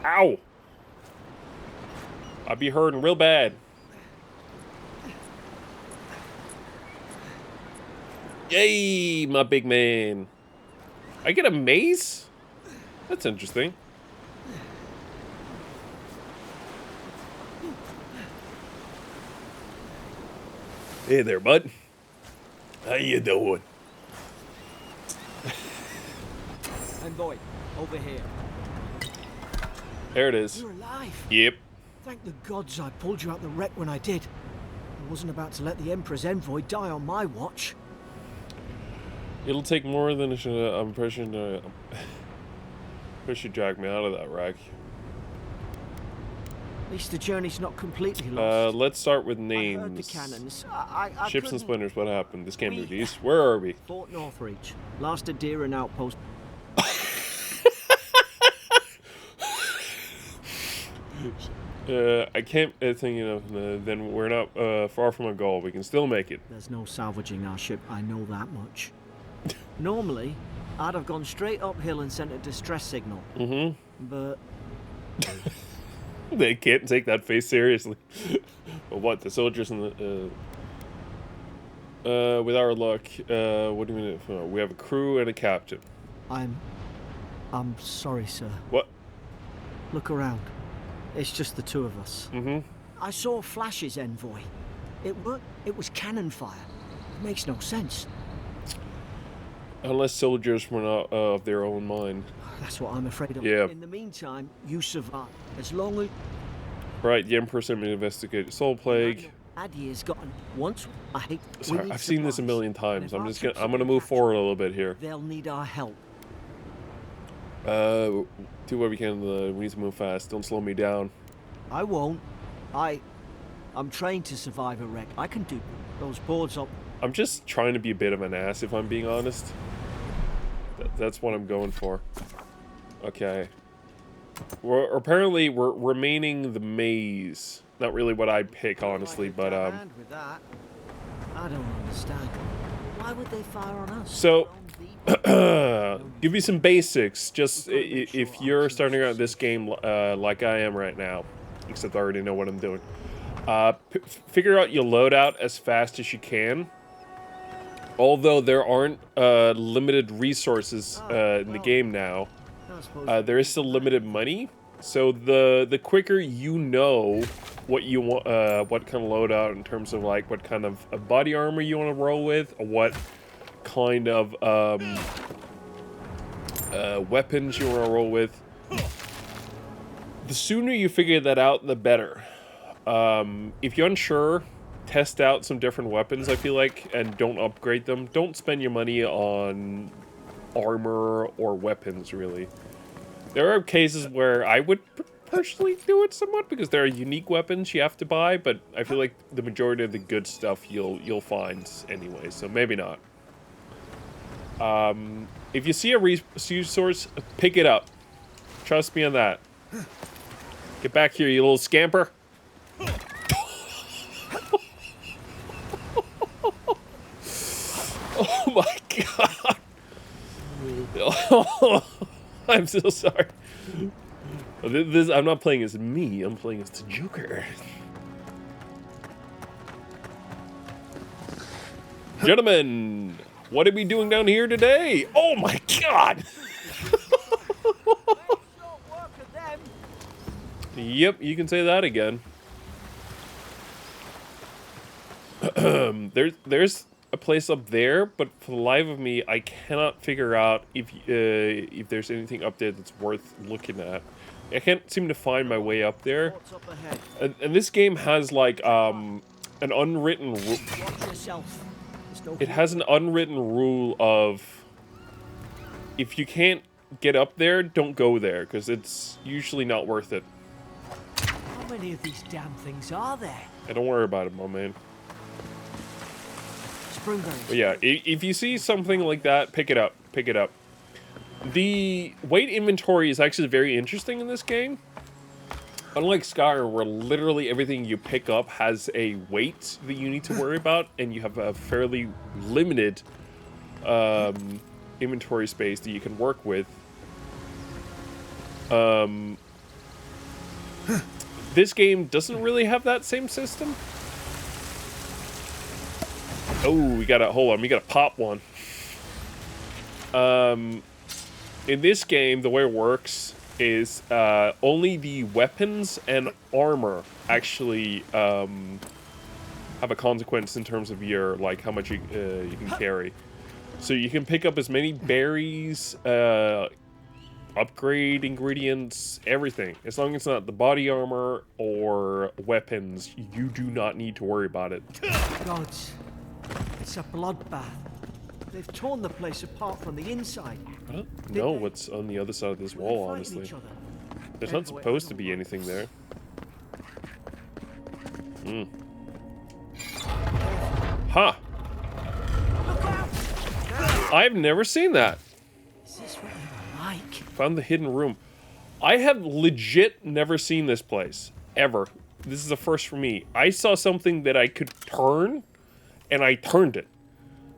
[SPEAKER 1] Ow! I'd be hurting real bad. Yay, my big man. I get a mace? That's interesting. Hey there, bud. How you doing?
[SPEAKER 3] I'm Boyd. Over here.
[SPEAKER 1] There it is.
[SPEAKER 3] You're alive.
[SPEAKER 1] Yep.
[SPEAKER 3] Thank the gods I pulled you out the wreck when I did. I wasn't about to let the Emperor's envoy die on my watch.
[SPEAKER 1] It'll take more than an impression to push you drag me out of that wreck.
[SPEAKER 3] At least the journey's not completely lost.
[SPEAKER 1] Let's start with
[SPEAKER 3] I
[SPEAKER 1] names.
[SPEAKER 3] heard the cannons. I
[SPEAKER 1] Ships and
[SPEAKER 3] couldn't-
[SPEAKER 1] splinters, what happened? This can't be these. Where are we?
[SPEAKER 3] Fort Northreach. Last Adira outpost.
[SPEAKER 1] I can't think of then we're not far from a goal. We can still make it.
[SPEAKER 3] There's no salvaging our ship, I know that much. Normally, I'd have gone straight uphill and sent a distress signal. But
[SPEAKER 1] They can't take that face seriously. But what, the soldiers in the With our luck, what do we need? We have a crew and a captain.
[SPEAKER 3] I'm sorry, sir.
[SPEAKER 1] What?
[SPEAKER 3] Look around. It's just the two of us.
[SPEAKER 1] Mm-hmm.
[SPEAKER 3] I saw Flash's envoy. It was cannon fire. It makes no sense.
[SPEAKER 1] Unless soldiers were not of their own mind.
[SPEAKER 3] That's what I'm afraid of.
[SPEAKER 1] Yeah.
[SPEAKER 3] In the meantime, you survive. As long as...
[SPEAKER 1] Right, the Emperor sent me to investigate Soul Plague.
[SPEAKER 3] Adier's gotten... Once... I hate...
[SPEAKER 1] Sorry, I've seen this a million times. I'm
[SPEAKER 3] just
[SPEAKER 1] gonna move forward a little bit here.
[SPEAKER 3] They'll need our help.
[SPEAKER 1] Do what we can. We need to move fast. Don't slow me down.
[SPEAKER 3] I won't. I'm trained to survive a wreck. I can do those boards up.
[SPEAKER 1] I'm just trying to be a bit of an ass, if I'm being honest. That's what I'm going for. Okay. Apparently, we're remaining the maze. Not really what I'd pick, honestly, but
[SPEAKER 3] With that. I don't understand. Why would they fire on us?
[SPEAKER 1] So, give you some basics. Just if you're starting out this game like I am right now, except I already know what I'm doing. Figure out your loadout as fast as you can. Although there aren't limited resources in the game now, there is still limited money. So the quicker you know what you want, what kind of loadout in terms of like what kind of body armor you want to roll with, or what kind of weapons you want to roll with, the sooner you figure that out, the better. If you're unsure, test out some different weapons, I feel like, and don't upgrade them. Don't spend your money on armor or weapons, really. There are cases where I would personally do it somewhat, because there are unique weapons you have to buy, but I feel like the majority of the good stuff you'll find anyway, so maybe not. If you see a resource, pick it up. Trust me on that. Get back here, you little scamper. Oh my god. Oh, I'm so sorry. I'm not playing as me, I'm playing as the Joker. Gentlemen, what are we doing down here today? Oh my god! Yep, you can say that again. There's a place up there, but for the life of me, I cannot figure out if there's anything up there that's worth looking at. I can't seem to find my way up there. And this game has like an unwritten rule. It has an unwritten rule of if you can't get up there, don't go there, because it's usually not worth it.
[SPEAKER 3] How many of these damn things are there?
[SPEAKER 1] Hey, don't worry about it, my man. But yeah, if you see something like that, pick it up. Pick it up. The weight inventory is actually very interesting in this game. Unlike Skyrim, where literally everything you pick up has a weight that you need to worry about, and you have a fairly limited inventory space that you can work with. This game doesn't really have that same system. Oh, we gotta, hold on, we gotta pop one. In this game, the way it works is only the weapons and armor actually have a consequence in terms of your, like, how much you can carry. So you can pick up as many berries, upgrade ingredients, everything. As long as it's not the body armor or weapons, you do not need to worry about it.
[SPEAKER 3] Gods. It's a bloodbath. They've torn the place apart from the inside.
[SPEAKER 1] I don't know what's on the other side of this wall, honestly. There's not supposed to be anything there. Huh. I've never seen that.
[SPEAKER 3] Is this what you like?
[SPEAKER 1] Found the hidden room. I have legit never seen this place. Ever. This is the first for me. I saw something that I could turn, and I turned it.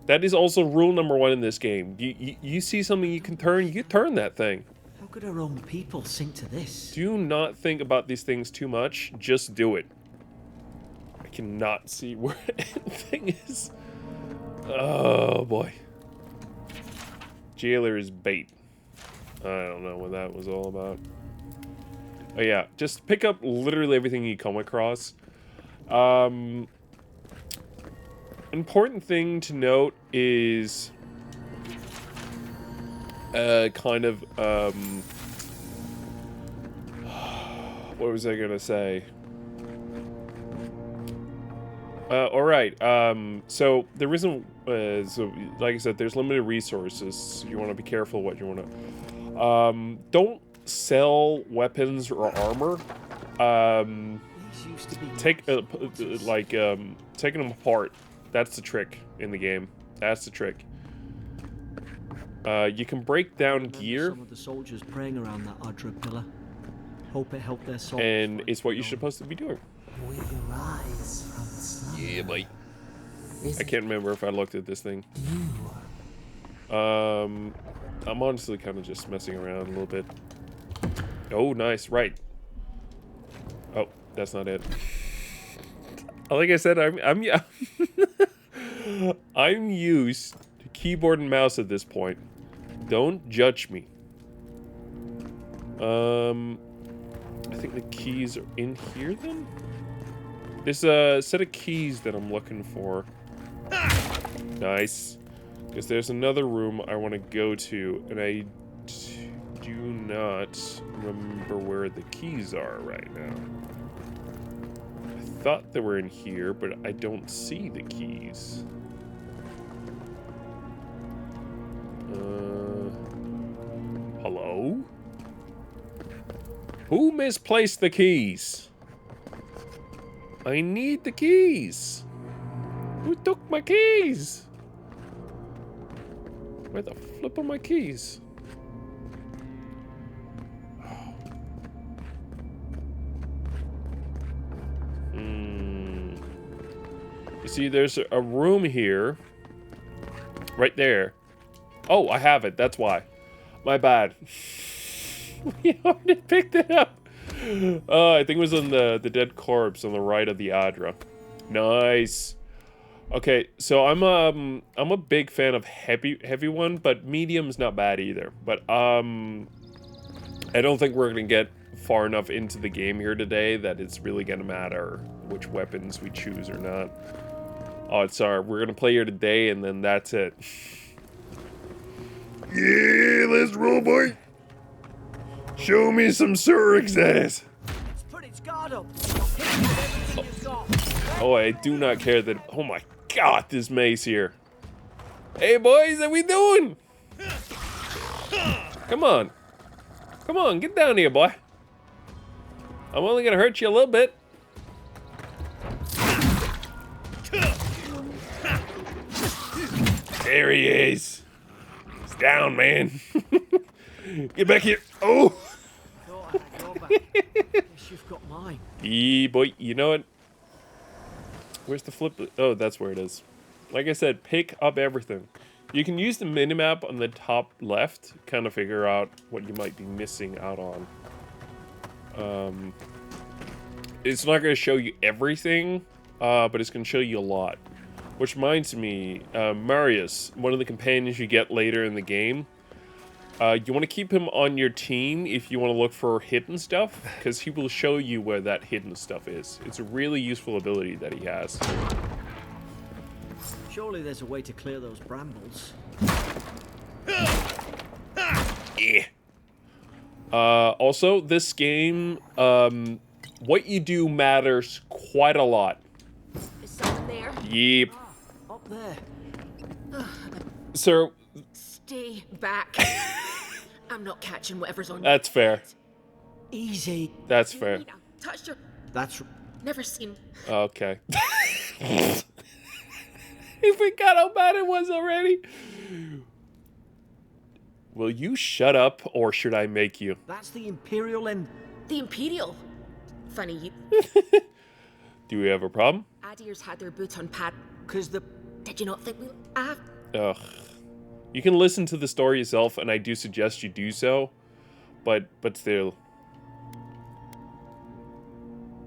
[SPEAKER 1] That is also rule number 1 in this game. You see something you can turn that thing.
[SPEAKER 3] How could our own people sink to this?
[SPEAKER 1] Do not think about these things too much. Just do it. I cannot see where anything is. Oh boy. Jailer's bait. I don't know what that was all about. Oh yeah, just pick up literally everything you come across. Important thing to note is kind of what was I gonna say? All right. So there isn't. So like I said, there's limited resources. So you want to be careful what you want to. Don't sell weapons or armor.
[SPEAKER 3] These used to be
[SPEAKER 1] Take
[SPEAKER 3] maps.
[SPEAKER 1] taking them apart. That's the trick in the game. That's the trick. You can break down
[SPEAKER 3] Remember
[SPEAKER 1] gear,
[SPEAKER 3] some of the soldiers praying around that Adra pillar. Hope it helped their souls.
[SPEAKER 1] and it's what you're supposed to be doing.
[SPEAKER 4] We rise from the slumber.
[SPEAKER 1] Yeah, boy.
[SPEAKER 4] Is
[SPEAKER 1] I can't remember if I looked at this thing.
[SPEAKER 4] you?
[SPEAKER 1] I'm honestly kind of just messing around a little bit. Oh, nice. Right. Oh, that's not it. Like I said, I'm I'm used to keyboard and mouse at this point. Don't judge me. I think the keys are in here then? There's a set of keys that I'm looking for. Nice. Because there's another room I want to go to, and I do not remember where the keys are right now. I thought they were in here, but I don't see the keys. Hello? Who misplaced the keys? I need the keys. Who took my keys? Where the flip are my keys? You see, there's a room here. Right there. Oh, I have it. That's why. My bad. We already picked it up. I think it was on the dead corpse on the right of the Adra. Nice. Okay, so I'm a big fan of heavy one, but medium's not bad either. But I don't think we're gonna get far enough into the game here today that it's really gonna matter which weapons we choose or not. Oh, it's sorry. We're gonna play here today, and then that's it. Yeah, let's roll, boy. Show me some Surik's ass.
[SPEAKER 3] Let's put its guard up. Hit it with everything it's got.
[SPEAKER 1] Oh, I do not care that. Oh my God, this mace here. Hey, boys, how we doing? Come on. Come on, get down here, boy. I'm only gonna hurt you a little bit. There he is. He's down, man. Get back here. Oh.
[SPEAKER 3] Thought I had your back. Guess you've got mine.
[SPEAKER 1] Boy, you know what? Where's the flip? Oh, that's where it is. Like I said, pick up everything. You can use the minimap on the top left, kind of figure out what you might be missing out on. It's not going to show you everything, but it's going to show you a lot. Which reminds me, Marius, one of the companions you get later in the game, you want to keep him on your team if you want to look for hidden stuff, because he will show you where that hidden stuff is. It's a really useful ability that he has.
[SPEAKER 3] Surely there's a way to clear those brambles.
[SPEAKER 1] Yeah. Also, this game, what you do matters quite a lot.
[SPEAKER 5] Is someone there?
[SPEAKER 1] Yep.
[SPEAKER 3] Up there.
[SPEAKER 1] Sir,
[SPEAKER 5] Stay back. I'm not catching whatever's on
[SPEAKER 1] that's fair.
[SPEAKER 3] Easy.
[SPEAKER 1] That's
[SPEAKER 5] you.
[SPEAKER 1] fair.
[SPEAKER 5] Nina, touched your...
[SPEAKER 3] That's
[SPEAKER 5] Never seen...
[SPEAKER 1] Okay. He forgot how bad it was already. Will you shut up, or should I make you?
[SPEAKER 3] that's the Imperial and
[SPEAKER 5] The Imperial. Funny, you...
[SPEAKER 1] Do we have a problem?
[SPEAKER 5] Adir's had their boots on pad.
[SPEAKER 3] cause the
[SPEAKER 5] Did you not think we...
[SPEAKER 1] Ugh. You can listen to the story yourself, and I do suggest you do so. But still.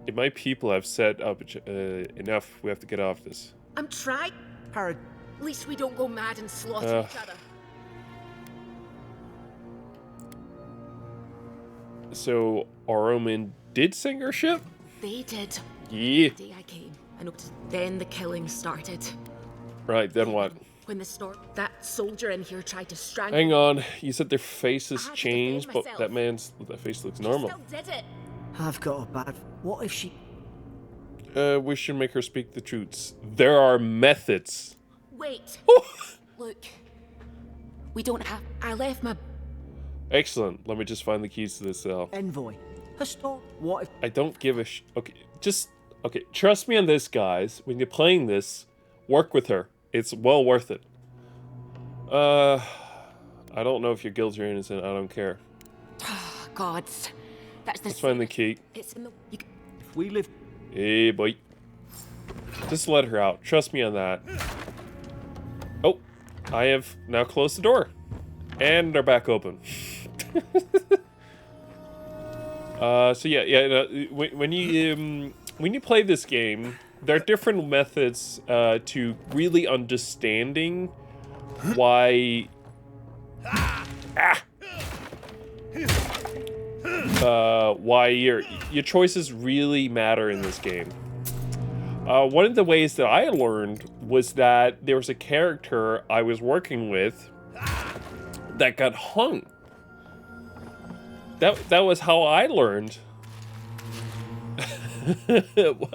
[SPEAKER 1] If my people have set up enough, we have to get off this.
[SPEAKER 5] I'm trying...
[SPEAKER 3] Parad.
[SPEAKER 5] At least we don't go mad and slaughter each other.
[SPEAKER 1] So Oromin did sink her ship?
[SPEAKER 5] They did.
[SPEAKER 1] Yeah.
[SPEAKER 5] The day I came, and then the killing started.
[SPEAKER 1] Right, then what?
[SPEAKER 5] When the storm, that soldier in here tried to strangle.
[SPEAKER 1] Hang on, you said their faces
[SPEAKER 5] I had to
[SPEAKER 1] changed,
[SPEAKER 5] defend
[SPEAKER 1] but that face looks normal.
[SPEAKER 5] Still did it.
[SPEAKER 3] I've got a bad. What if she?
[SPEAKER 1] We should make her speak the truths. There are methods.
[SPEAKER 5] Wait. Look. We don't have. I left my.
[SPEAKER 1] Excellent. Let me just find the keys to this cell.
[SPEAKER 3] Envoy. What if?
[SPEAKER 1] I don't give a okay, okay, trust me on this, guys. When you're playing this, work with her. It's well worth it. I don't know if you're guilty or innocent. I don't care.
[SPEAKER 5] Gods. That's the.
[SPEAKER 1] Let's find the key.
[SPEAKER 5] It's in the.
[SPEAKER 3] If we live.
[SPEAKER 1] Hey, boy. Just let her out. Trust me on that. Oh, I have now closed the door. And they're back open. So yeah. When you play this game, there are different methods to really understanding why. Why your choices really matter in this game. One of the ways that I learned was that there was a character I was working with that got hung. That was how I learned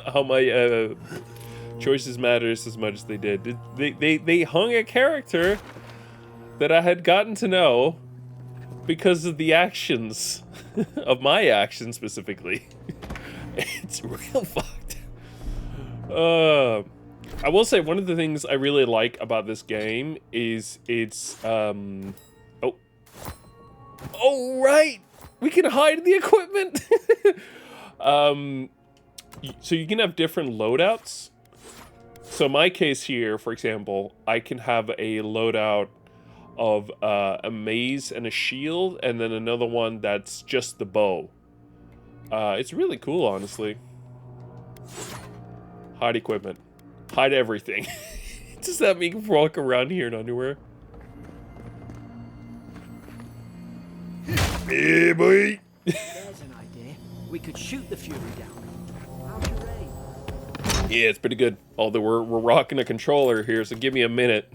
[SPEAKER 1] how my choices matters as much as they did. They hung a character that I had gotten to know because of the actions of my actions specifically. It's real fucked. I will say one of the things I really like about this game is it's oh right, we can hide the equipment. So you can have different loadouts. So in my case here, for example, I can have a loadout of a mace and a shield, and then another one that's just the bow. It's really cool, honestly. Hide equipment. Hide everything. Does that mean walk around here in underwear? Yeah, boy.
[SPEAKER 3] There's an idea. We could shoot the Fury down. How's your aim?
[SPEAKER 1] Yeah, it's pretty good. Although we're rocking a controller here, so give me a minute.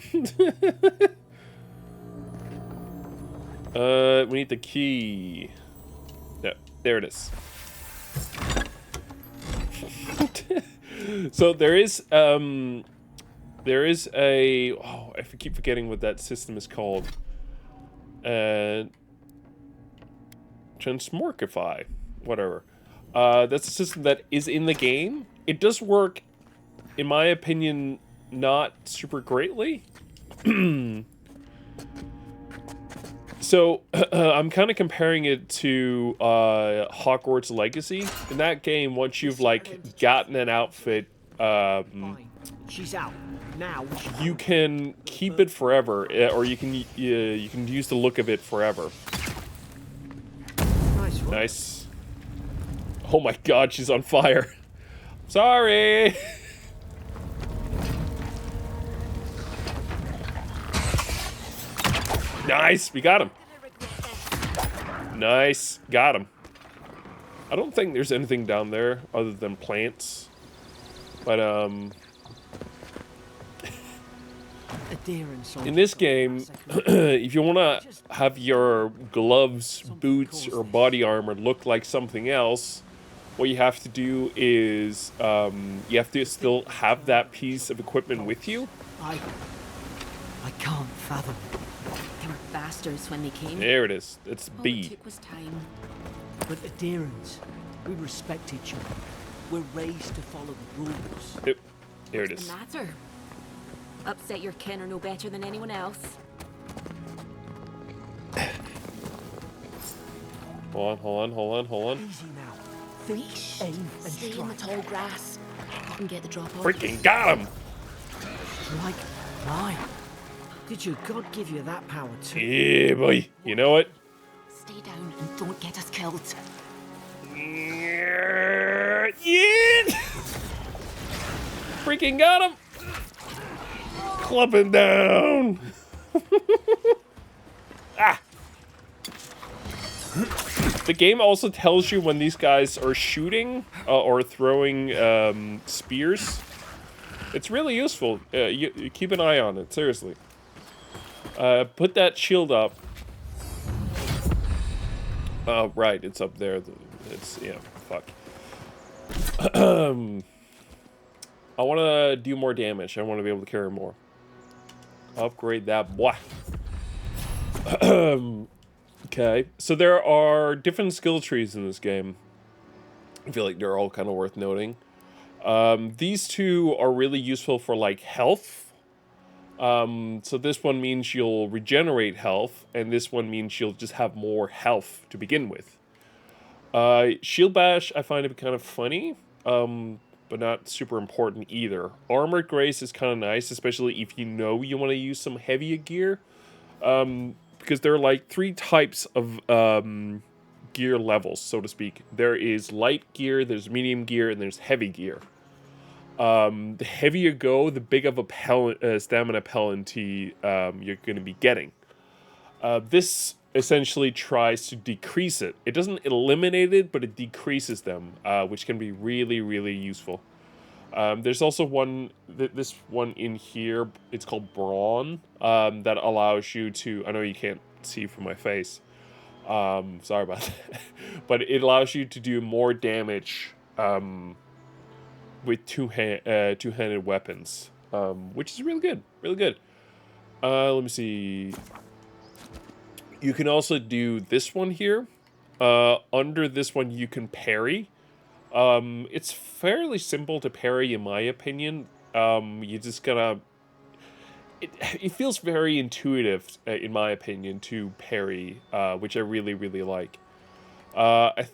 [SPEAKER 1] We need the key. Yeah, there it is. So there is a, oh, I keep forgetting what that system is called. Transmorgify, whatever. That's a system that is in the game. It does work, in my opinion, not super greatly. So I'm kind of comparing it to Hogwarts Legacy. In that game, once you've like gotten an outfit,
[SPEAKER 3] She's out now.
[SPEAKER 1] you can keep it forever, or you can use the look of it forever.
[SPEAKER 3] Nice one.
[SPEAKER 1] Nice. Oh my God, she's on fire. Sorry. Nice, we got him. Nice, got him. I don't think there's anything down there other than plants. But in this game, if you want to have your gloves, boots, or body armor look like something else, what you have to do is you have to still have that piece of equipment with you.
[SPEAKER 3] I can't fathom.
[SPEAKER 5] They were bastards when they came.
[SPEAKER 1] There it is. It's
[SPEAKER 5] All it
[SPEAKER 1] B.
[SPEAKER 5] took was time.
[SPEAKER 3] But adherents, we respect each other. We're raised to follow the rules.
[SPEAKER 1] Yep. There it
[SPEAKER 5] What's
[SPEAKER 1] is.
[SPEAKER 5] the matter? Upset your kin are no better than anyone else.
[SPEAKER 1] Hold on.
[SPEAKER 3] Easy now. Think, aim, and
[SPEAKER 5] Stay in the
[SPEAKER 3] strike.
[SPEAKER 5] tall grass. You can get the drop off.
[SPEAKER 1] Freaking got him!
[SPEAKER 3] Like mine. Did your God give you that power too?
[SPEAKER 1] Yeah, boy. You know what?
[SPEAKER 5] Stay down and don't get us killed.
[SPEAKER 1] Yeah! Freaking got him! Clubbing down. Ah. The game also tells you when these guys are shooting or throwing spears. It's really useful. You keep an eye on it, seriously. Put that shield up. Right, it's up there. It's, yeah, fuck. I want to do more damage. I want to be able to carry more. Upgrade that boy. Okay, so there are different skill trees in this game. I feel like they're all kind of worth noting. These two are really useful for, like, health. So this one means you'll regenerate health, and this one means you'll just have more health to begin with. Shield Bash, I find it kind of funny, but not super important either. Armored Grace is kind of nice, especially if you know you want to use some heavier gear. Because there are like 3 types of gear levels, so to speak. There is light gear, there's medium gear, and there's heavy gear. The heavier you go, the big of a stamina penalty you're going to be getting. This essentially tries to decrease it. It doesn't eliminate it, but it decreases them, which can be really, really useful. There's also this one in here, it's called Brawn, that allows you to, I know you can't see from my face, sorry about that, but it allows you to do more damage with two-handed weapons, which is really good, really good. Let me see. You can also do this one here. Under this one, you can parry. It's fairly simple to parry, in my opinion. You just gotta... It feels very intuitive, in my opinion, to parry, which I really, really like. I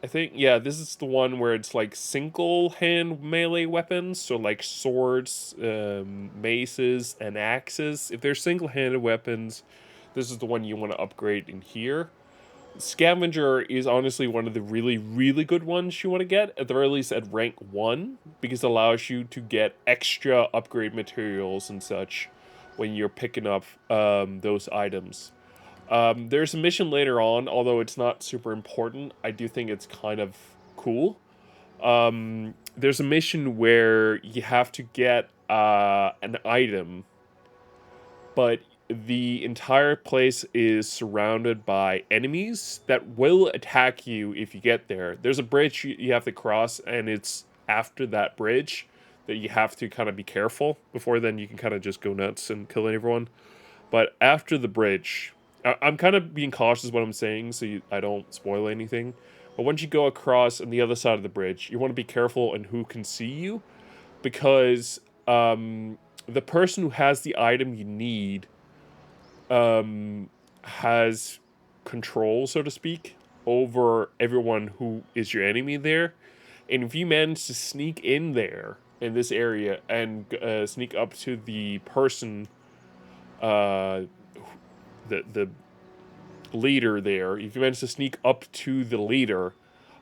[SPEAKER 1] think, yeah, this is the one where it's like single-hand melee weapons, so like swords, maces, and axes. If they're single-handed weapons, this is the one you want to upgrade in here. Scavenger is honestly one of the really, really good ones you want to get, at the very least at rank 1, because it allows you to get extra upgrade materials and such when you're picking up those items. There's a mission later on, although it's not super important. I do think it's kind of cool. There's a mission where you have to get an item, but the entire place is surrounded by enemies that will attack you if you get there. There's a bridge you have to cross, and it's after that bridge that you have to kind of be careful. Before then, you can kind of just go nuts and kill everyone. But after the bridge, I'm kind of being cautious what I'm saying so I don't spoil anything. But once you go across on the other side of the bridge, you want to be careful on who can see you, because the person who has the item you need has control, so to speak, over everyone who is your enemy there. And if you manage to sneak in there, in this area, and sneak up to the person, the leader there, if you manage to sneak up to the leader,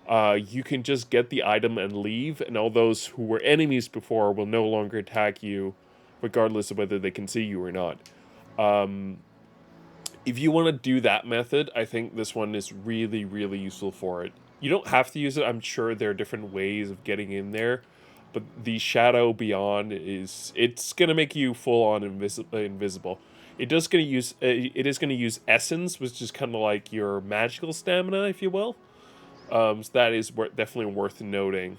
[SPEAKER 1] you can just get the item and leave, and all those who were enemies before will no longer attack you, regardless of whether they can see you or not. If you want to do that method, I think this one is really, really useful for it. You don't have to use it. I'm sure there are different ways of getting in there, but the Shadow Beyond it's gonna make you full on invisible. It is gonna use Essence, which is kind of like your magical stamina, if you will. So that is definitely worth noting.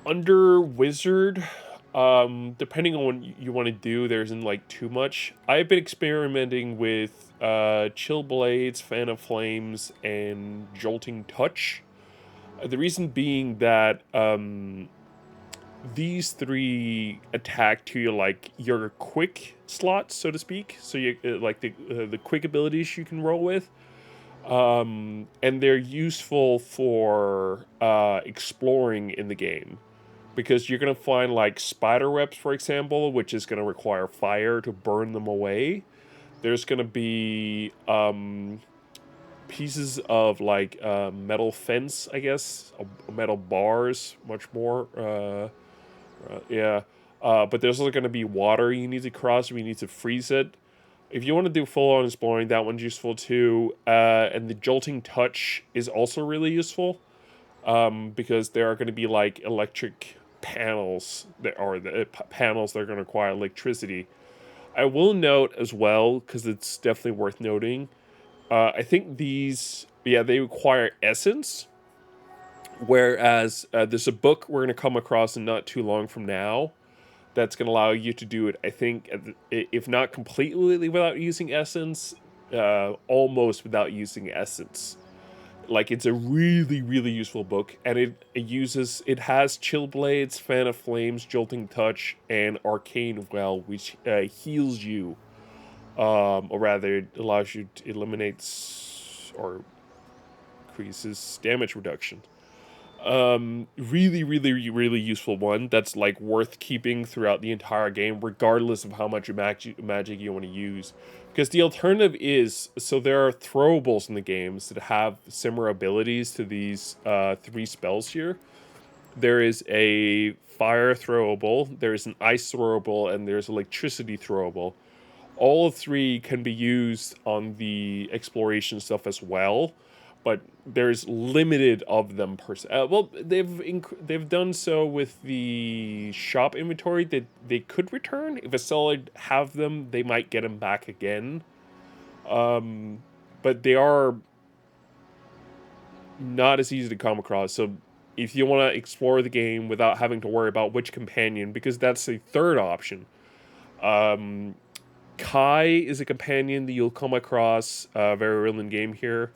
[SPEAKER 1] Under Wizard, depending on what you want to do, there isn't like too much. I've been experimenting with Chill Blades, Fan of Flames, and Jolting Touch. The reason being that these 3 attack to your quick slots, so to speak. So you like the quick abilities you can roll with. And they're useful for exploring in the game, because you're going to find like spider webs, for example, which is going to require fire to burn them away. There's going to be pieces of metal fence, I guess, metal bars, much more. Yeah. But there's also going to be water you need to cross. We need to freeze it. If you want to do full-on exploring, that one's useful too. And the jolting touch is also really useful. Because there are going to be like electric panels that are panels that are going to require electricity. I will note as well, because it's definitely worth noting. I think these, yeah, they require essence. Whereas there's a book we're going to come across in not too long from now that's going to allow you to do it, I think, if not completely without using essence, almost without using essence. Like, it's a really, really useful book, and it has Chill Blades, Fan of Flames, Jolting Touch, and Arcane Well, which heals you, or rather, it allows you to eliminate or increases damage reduction. Really, really, really useful one that's like worth keeping throughout the entire game, regardless of how much magic you want to use. Because the alternative is, so there are throwables in the games that have similar abilities to these 3 spells here. There is a fire throwable, there's an ice throwable, and there's electricity throwable. All 3 can be used on the exploration stuff as well, but there's limited of them per se. Well, they've done so with the shop inventory that they could return. If a seller have them, they might get them back again. But they are not as easy to come across. So if you want to explore the game without having to worry about which companion, because that's the third option. Kai is a companion that you'll come across very early in the game here.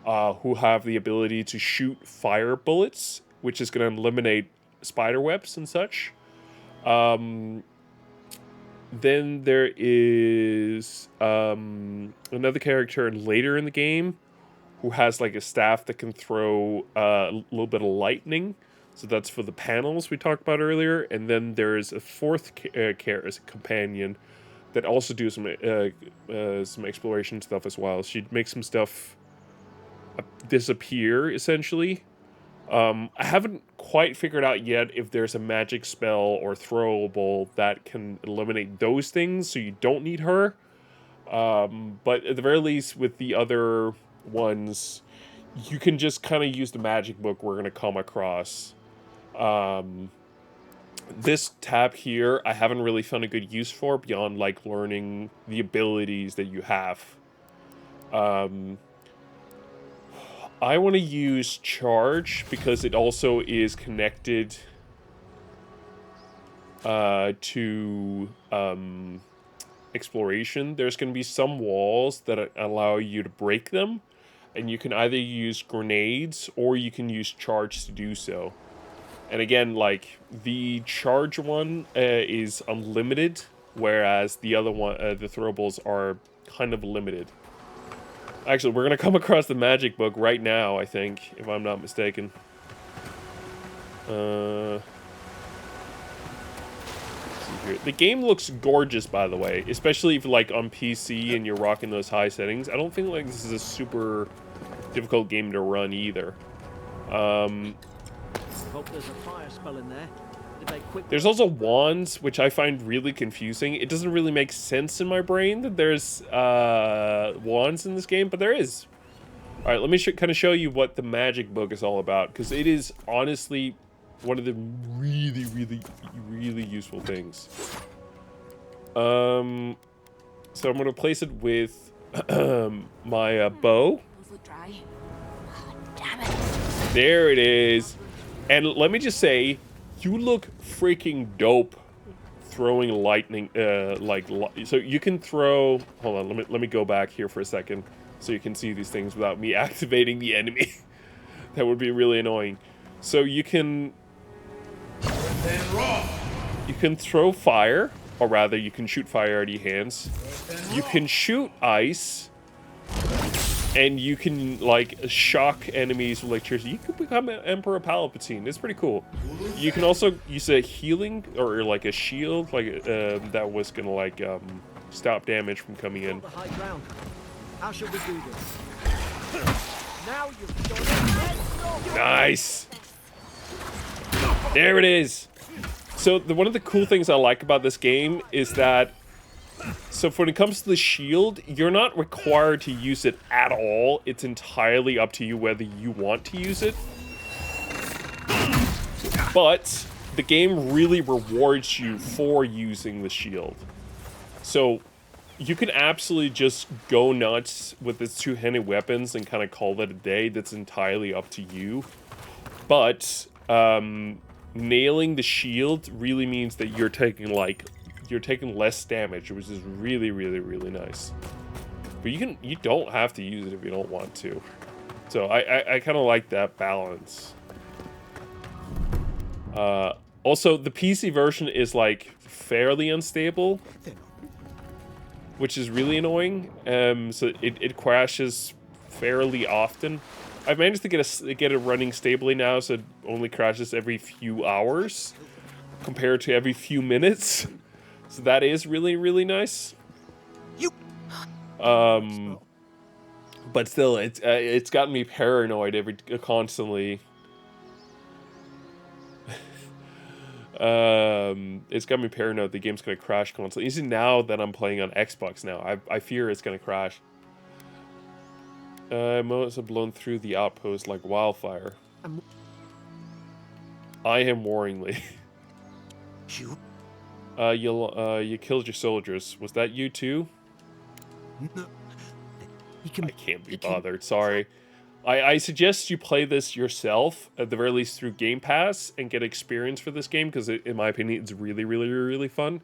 [SPEAKER 1] Who have the ability to shoot fire bullets, which is going to eliminate spider webs and such. Then there is another character later in the game who has like a staff that can throw a little bit of lightning. So that's for the panels we talked about earlier. And then there's a fourth companion that also do some exploration stuff as well. She makes some stuff disappear, essentially. I haven't quite figured out yet if there's a magic spell or throwable that can eliminate those things, so you don't need her. But at the very least, with the other ones, you can just kind of use the magic book we're going to come across. This tab here, I haven't really found a good use for beyond, like, learning the abilities that you have. I want to use charge because it also is connected to exploration. There's going to be some walls that allow you to break them, and you can either use grenades or you can use charge to do so. And again, like, the charge one is unlimited, whereas the other one, the throwables, are kind of limited. Actually, we're going to come across the magic book right now, I think, if I'm not mistaken. Let's see here. The game looks gorgeous, by the way, especially if, like, on PC and you're rocking those high settings. I don't think, like, this is a super difficult game to run either.
[SPEAKER 3] Hope there's a fire spell in there.
[SPEAKER 1] There's also wands, which I find really confusing. It doesn't really make sense in my brain that there's wands in this game, but there is. All right, let me kind of show you what the magic book is all about, because it is honestly one of the really, really, really useful things. So I'm going to place it with my bow.
[SPEAKER 5] Damn it.
[SPEAKER 1] There it is. And let me just say, you look freaking dope throwing lightning, so you can throw, hold on, let me go back here for a second so you can see these things without me activating the enemy. That would be really annoying. So you can throw fire, or rather you can shoot fire out of your hands. You can shoot ice. And you can, like, shock enemies with electricity. You could become Emperor Palpatine. It's pretty cool. You can also use a healing, or like a shield, like that was gonna, like, stop damage from coming in.
[SPEAKER 3] The high ground. How should we do this? Now you've done it.
[SPEAKER 1] Nice. There it is. So one of the cool things I like about this game is that, so when it comes to the shield, you're not required to use it at all. It's entirely up to you whether you want to use it. But the game really rewards you for using the shield. So you can absolutely just go nuts with its two-handed weapons and kind of call it a day. That's entirely up to you. But nailing the shield really means that you're taking less damage, which is really, really, really nice. But you don't have to use it if you don't want to. So I kind of like that balance. Also, the PC version is like fairly unstable, which is really annoying. So it crashes fairly often. I've managed to get it running stably now, so it only crashes every few hours compared to every few minutes. So that is really, really nice. But still, it's gotten me paranoid constantly. It's got me paranoid the game's gonna crash constantly. Even now that I'm playing on Xbox now, I fear it's gonna crash. Motes have blown through the outpost like wildfire. I am worryingly. You killed your soldiers. Was that you too?
[SPEAKER 3] No.
[SPEAKER 1] I can't be bothered. Sorry. I suggest you play this yourself, at the very least through Game Pass, and get experience for this game, because in my opinion, it's really, really, really fun.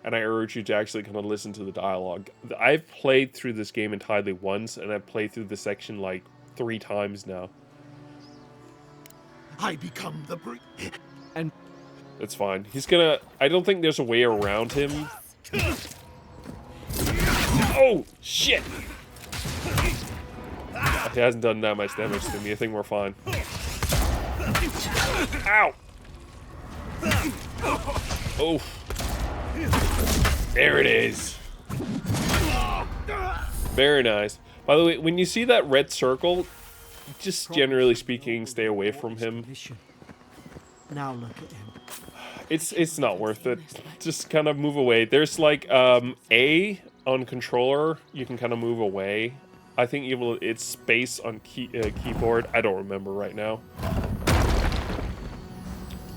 [SPEAKER 1] And I urge you to actually kind of listen to the dialogue. I've played through this game entirely once, and I've played through this section like 3 times now.
[SPEAKER 6] I become the
[SPEAKER 3] and
[SPEAKER 1] It's fine. He's gonna... I don't think there's a way around him. Oh, shit! He hasn't done that much damage to me. I think we're fine. Ow! Oh. There it is. Very nice. By the way, when you see that red circle, just generally speaking, stay away from him.
[SPEAKER 3] now look at him.
[SPEAKER 1] It's not worth it. Just kind of move away. There's like A on controller. You can kind of move away. I think it's space on keyboard. I don't remember right now.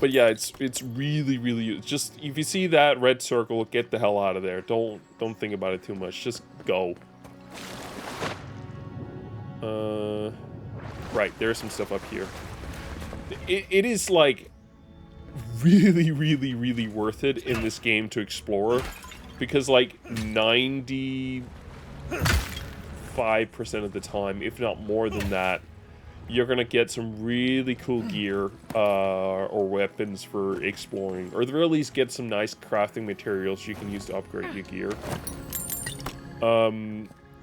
[SPEAKER 1] But yeah, it's really, really, just if you see that red circle, get the hell out of there. Don't think about it too much. Just go. Right, there's some stuff up here. It is like really, really, really worth it in this game to explore, because like 95% of the time, if not more than that, you're gonna get some really cool gear or weapons for exploring, or at the very least get some nice crafting materials you can use to upgrade your gear.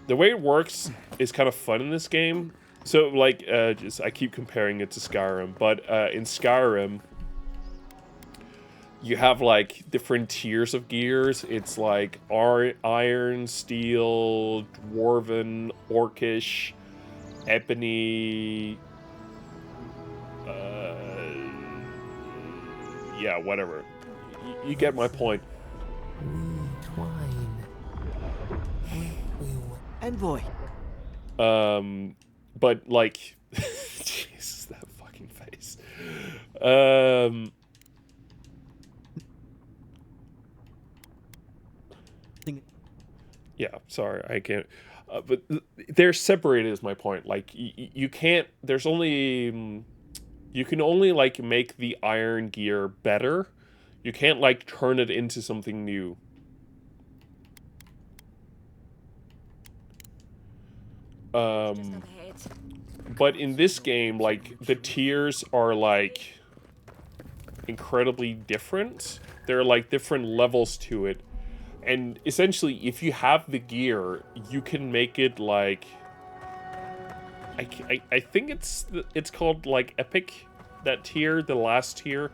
[SPEAKER 1] The way it works is kind of fun in this game. So like, I keep comparing it to Skyrim, but in Skyrim, you have like different tiers of gears. It's like iron, steel, dwarven, orcish, ebony, yeah, whatever. You get my point.
[SPEAKER 3] Envoy.
[SPEAKER 1] But like, Jesus, that fucking face. Yeah, sorry, I can't. But they're separated is my point. Like, you can't, there's only, you can only, like, make the iron gear better. You can't, like, turn it into something new. But in this game, like, the tiers are, like, incredibly different. There are, like, different levels to it. And essentially, if you have the gear, you can make it like... I think it's called like epic, that tier, the last tier.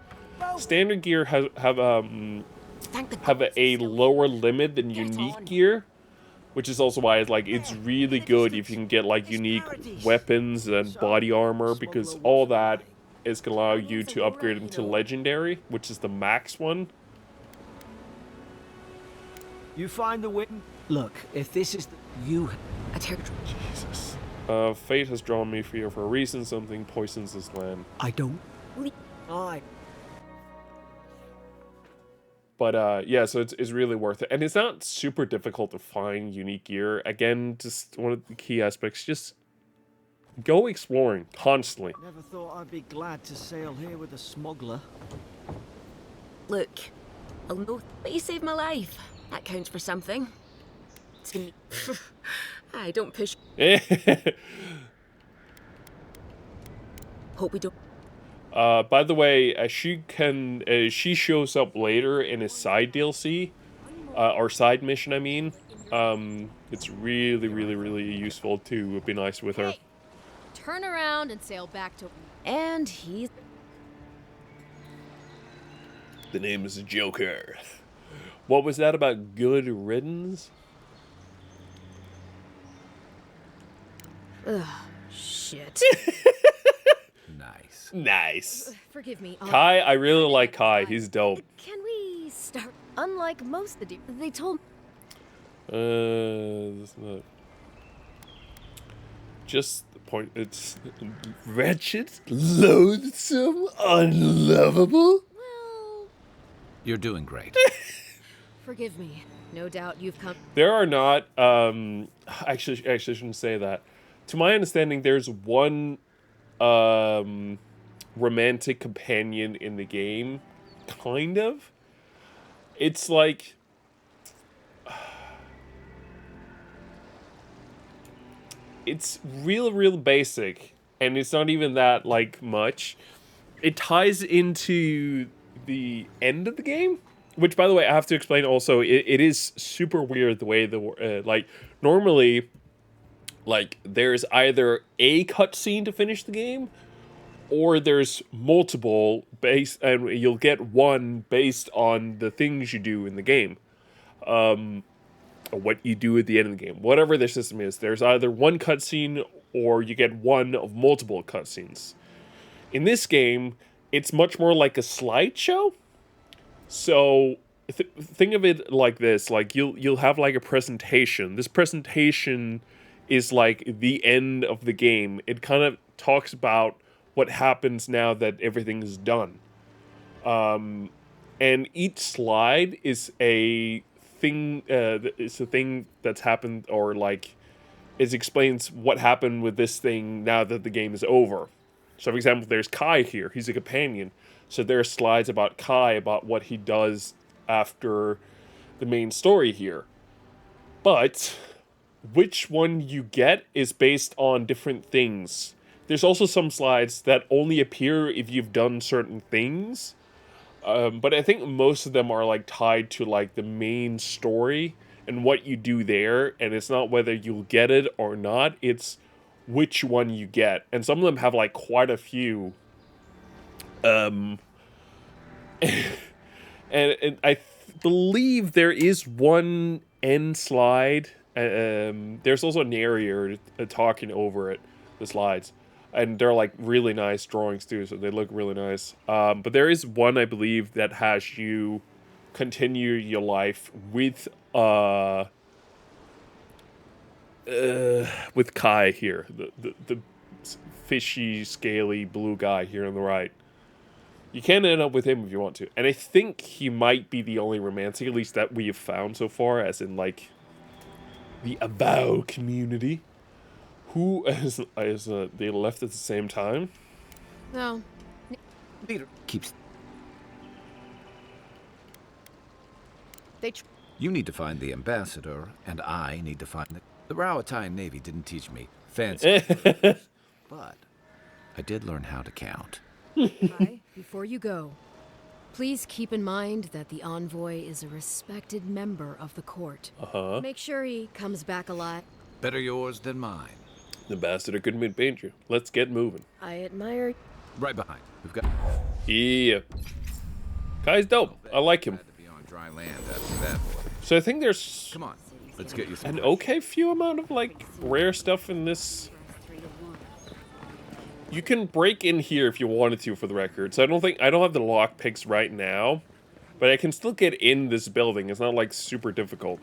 [SPEAKER 1] Standard gear have a lower limit than unique gear, which is also why it's really good if you can get like unique weapons and body armor, because all that is going to allow you to upgrade him to legendary, which is the max one.
[SPEAKER 3] You find the win. Look, if this is the you.
[SPEAKER 5] A territory.
[SPEAKER 1] Jesus. Fate has drawn me here for a reason. Something poisons this land.
[SPEAKER 3] I don't. I.
[SPEAKER 1] But yeah, so it's really worth it. And it's not super difficult to find unique gear. Again, just one of the key aspects, just go exploring constantly.
[SPEAKER 3] Never thought I'd be glad to sail here with a smuggler.
[SPEAKER 5] Look, I'll know that you saved my life. That counts for something. To me. I don't push. Hope we don't.
[SPEAKER 1] By the way, she shows up later in a side DLC, or side mission, I mean. It's really, really, really useful to be nice with her.
[SPEAKER 6] Hey, turn around and sail back to...
[SPEAKER 5] And he's.
[SPEAKER 1] The name is Joker. What was that about good riddance?
[SPEAKER 5] Ugh, shit.
[SPEAKER 1] Nice.
[SPEAKER 6] Forgive me.
[SPEAKER 1] Kai, I really like Kai. He's dope.
[SPEAKER 6] Can we start? Unlike most of the they told...
[SPEAKER 1] That's not... Just the point, it's wretched, loathsome, unlovable.
[SPEAKER 6] Well...
[SPEAKER 2] You're doing great.
[SPEAKER 6] Forgive me. No doubt you've come...
[SPEAKER 1] There are not, actually I shouldn't say that. To my understanding, there's one, romantic companion in the game, kind of. It's like... It's real basic, and it's not even that, like, much. It ties into the end of the game, which, by the way, I have to explain also, it is super weird the way like, normally, like, there's either a cutscene to finish the game, or there's multiple and you'll get one based on the things you do in the game. What you do at the end of the game. Whatever their system is, there's either one cutscene or you get one of multiple cutscenes. In this game, it's much more like a slideshow. So think of it like this, like you'll have like a presentation. This presentation is like the end of the game. It kind of talks about what happens now that everything is done. And each slide is a thing, it's a thing that's happened, or like it explains what happened with this thing now that the game is over. So for example, there's Kai here, he's a companion, so there are slides about Kai, about what he does after the main story here. But which one you get is based on different things. There's also some slides that only appear if you've done certain things. But I think most of them are like tied to like the main story and what you do there, and it's not whether you'll get it or not, it's which one you get. And some of them have like quite a few. And I believe there is one end slide. There's also a narrator talking over it, the slides. And they're like really nice drawings too, so they look really nice. But there is one, I believe, that has you continue your life with Kai here, the fishy, scaly blue guy here on the right. You can end up with him if you want to, and I think he might be the only romantic, at least that we have found so far, as in like the Avowed community. Who is they left at the same time?
[SPEAKER 6] No.
[SPEAKER 2] Peter keeps...
[SPEAKER 6] They...
[SPEAKER 7] You need to find the ambassador, and I need to find the Rawatine Navy didn't teach me fancy, but I did learn how to count.
[SPEAKER 6] Hi, before you go, please keep in mind that the envoy is a respected member of the court.
[SPEAKER 1] Uh-huh.
[SPEAKER 6] Make sure he comes back alive.
[SPEAKER 7] Better yours than mine.
[SPEAKER 1] The ambassador couldn't be danger. Let's get moving.
[SPEAKER 6] I admire...
[SPEAKER 7] Right behind. We've got...
[SPEAKER 1] Yeah. Kai's dope. I like him.
[SPEAKER 7] Glad to be on dry land after that, boy.
[SPEAKER 1] So I think there's
[SPEAKER 7] Come on, let's get you some...
[SPEAKER 1] an okay few amount of like rare stuff in this. You can break in here if you wanted to, for the record. So I don't have the lock picks right now, but I can still get in this building. It's not like super difficult.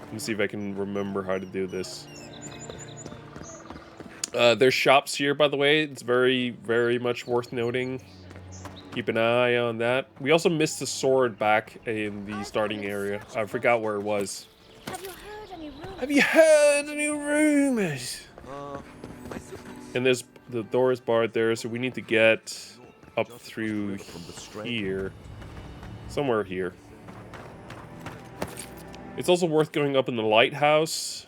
[SPEAKER 1] Let me see if I can remember how to do this. There's shops here, by the way. It's very, very much worth noting. Keep an eye on that. We also missed the sword back in the starting area. I forgot where it was.
[SPEAKER 5] Have you heard any rumors?
[SPEAKER 1] Have you heard any rumors? And there's the door is barred there, so we need to get up through here. Somewhere here. It's also worth going up in the lighthouse.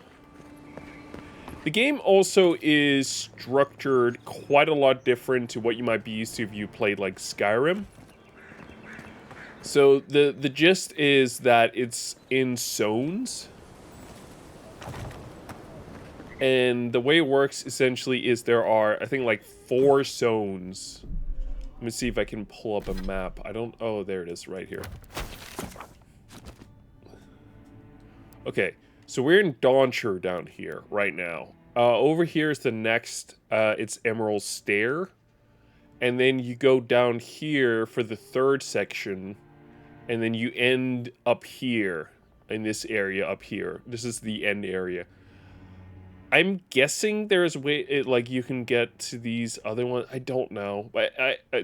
[SPEAKER 1] The game also is structured quite a lot different to what you might be used to if you played like Skyrim. So the gist is that it's in zones. And the way it works essentially is there are, I think, like 4 zones. Let me see if I can pull up a map. Oh, there it is right here. Okay, so we're in Dawnshire down here right now. Over here is the next, it's Emerald Stair. And then you go down here for the 3rd section. And then you end up here, in this area up here. This is the end area. I'm guessing there's like you can get to these other ones. I don't know. But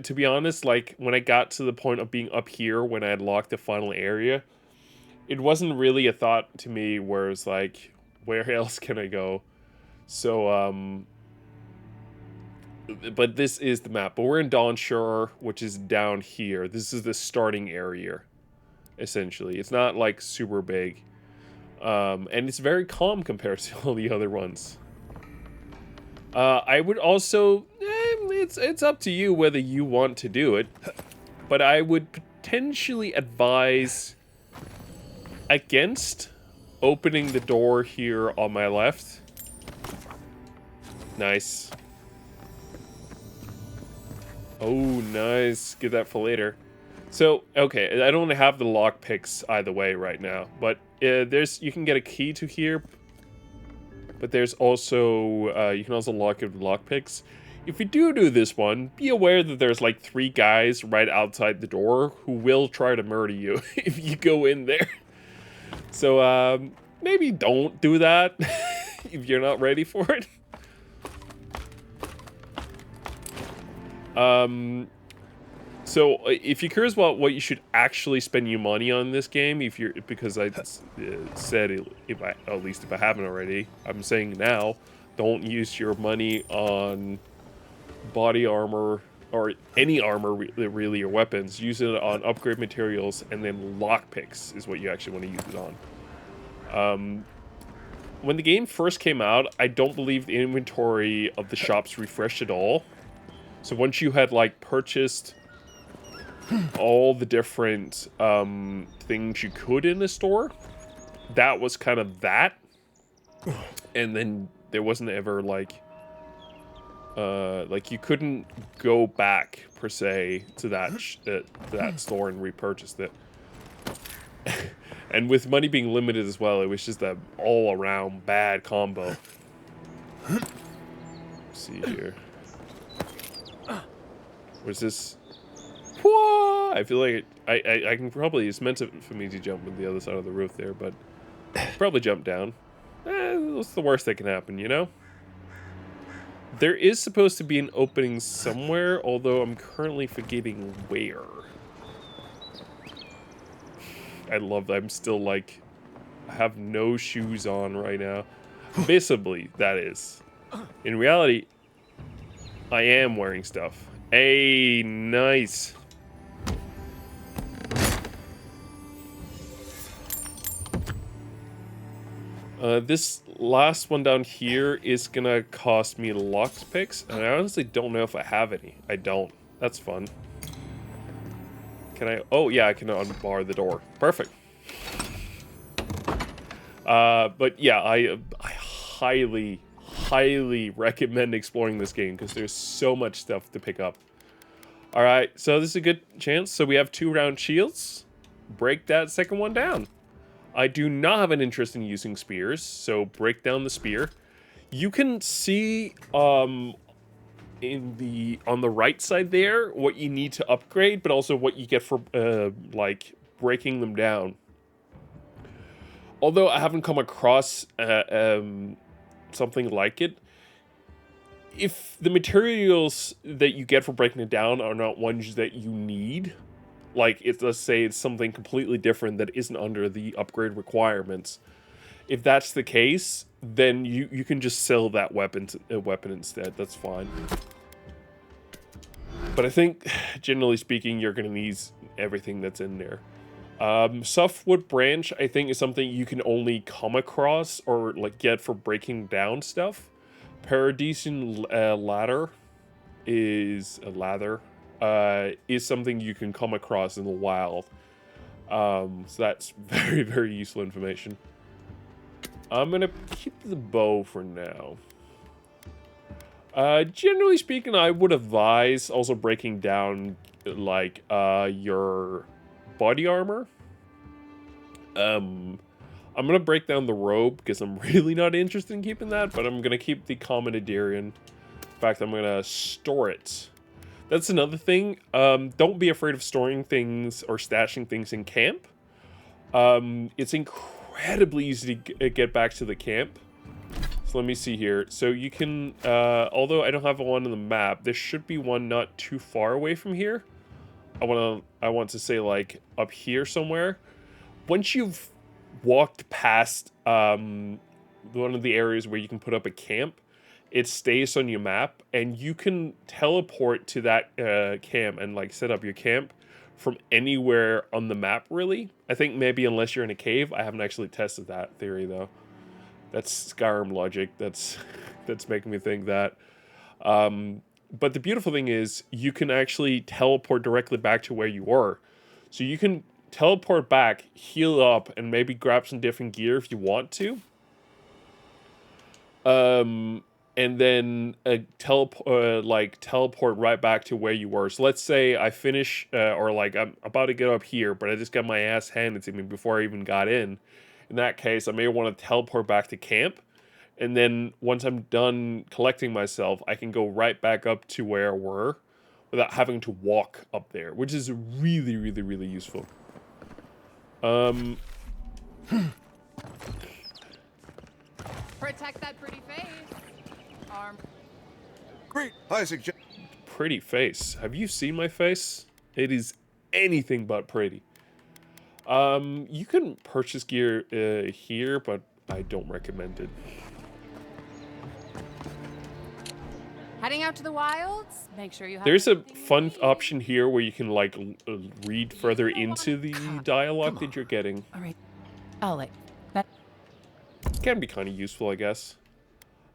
[SPEAKER 1] to be honest, like when I got to the point of being up here when I had locked the final area, it wasn't really a thought to me where it's like, where else can I go? So, but this is the map. But we're in Dawnshire, which is down here. This is the starting area, essentially. It's not like super big. And it's very calm compared to all the other ones. I would also, it's up to you whether you want to do it, but I would potentially advise against opening the door here on my left. Nice. Oh, nice. Get that for later. So, okay, I don't have the lock picks either way right now, but you can get a key to here, but there's also, you can also lock it with lock picks. If you do this one, be aware that there's like 3 guys right outside the door who will try to murder you if you go in there. So, maybe don't do that if you're not ready for it. So if you're curious about what you should actually spend your money on this game, because I said at least if I haven't already, I'm saying now, don't use your money on body armor or any armor really or weapons. Use it on upgrade materials, and then lockpicks is what you actually want to use it on. When the game first came out, I don't believe the inventory of the shops refreshed at all. So once you had like purchased all the different things you could in the store, that was kind of that, and then there wasn't ever like you couldn't go back per se to that store and repurchase it. And with money being limited as well, it was just a all-around bad combo. Let's see here. Where's this? I feel like I can probably, it's meant for me to jump on the other side of the roof there, but probably jump down. What's the worst that can happen, you know? There is supposed to be an opening somewhere, although I'm currently forgetting where. I'm still like, I have no shoes on right now. Visibly, that is. In reality, I am wearing stuff. Hey, nice. This last one down here is gonna cost me lockpicks, and I honestly don't know if I have any. I don't. That's fun. Can I? Oh yeah, I can unbar the door. Perfect. But yeah, I highly recommend exploring this game because there's so much stuff to pick up. All right, so this is a good chance. So we have 2 round shields. Break that second one down. I do not have an interest in using spears, so break down the spear. You can see on the right side there what you need to upgrade, but also what you get for like breaking them down. Although I haven't come across something like it, if the materials that you get for breaking it down are not ones that you need, like let's say it's something completely different that isn't under the upgrade requirements, if that's the case, then you can just sell that weapon instead. That's fine. But I think, generally speaking, you're going to need everything that's in there. Softwood branch, I think, is something you can only come across or like get for breaking down stuff. Paradisian lather is something you can come across in the wild. So that's very, very useful information. I'm gonna keep the bow for now. Generally speaking, I would advise also breaking down like your body armor. I'm gonna break down the robe because I'm really not interested in keeping that, but I'm gonna keep the Commandeerian. In fact, I'm gonna store it. That's another thing. Don't be afraid of storing things or stashing things in camp. It's incredibly easy to get back to the camp. So let me see here. So you can, although I don't have one on the map, there should be one not too far away from here. I want to say like up here somewhere. Once you've walked past one of the areas where you can put up a camp, it stays on your map, and you can teleport to that camp and like set up your camp from anywhere on the map, really. I think maybe unless you're in a cave. I haven't actually tested that theory though. That's Skyrim logic. That's making me think that. But the beautiful thing is you can actually teleport directly back to where you were. So you can teleport back, heal up, and maybe grab some different gear if you want to. And then teleport right back to where you were. So let's say I finish, or like I'm about to get up here, but I just got my ass handed to me before I even got in. In that case, I may want to teleport back to camp. And then once I'm done collecting myself, I can go right back up to where I were without having to walk up there, which is really, really, really useful.
[SPEAKER 8] Protect that pretty face. Arm.
[SPEAKER 9] Great. I suggest.
[SPEAKER 1] Pretty face. Have you seen my face? It is anything but pretty. You can purchase gear here, but I don't recommend it.
[SPEAKER 8] Heading out to the wilds. Make sure you have.
[SPEAKER 1] There's a fun option here where you can like read further into the dialogue that you're getting.
[SPEAKER 8] All right. I'll let that.
[SPEAKER 1] Can be kind of useful, I guess.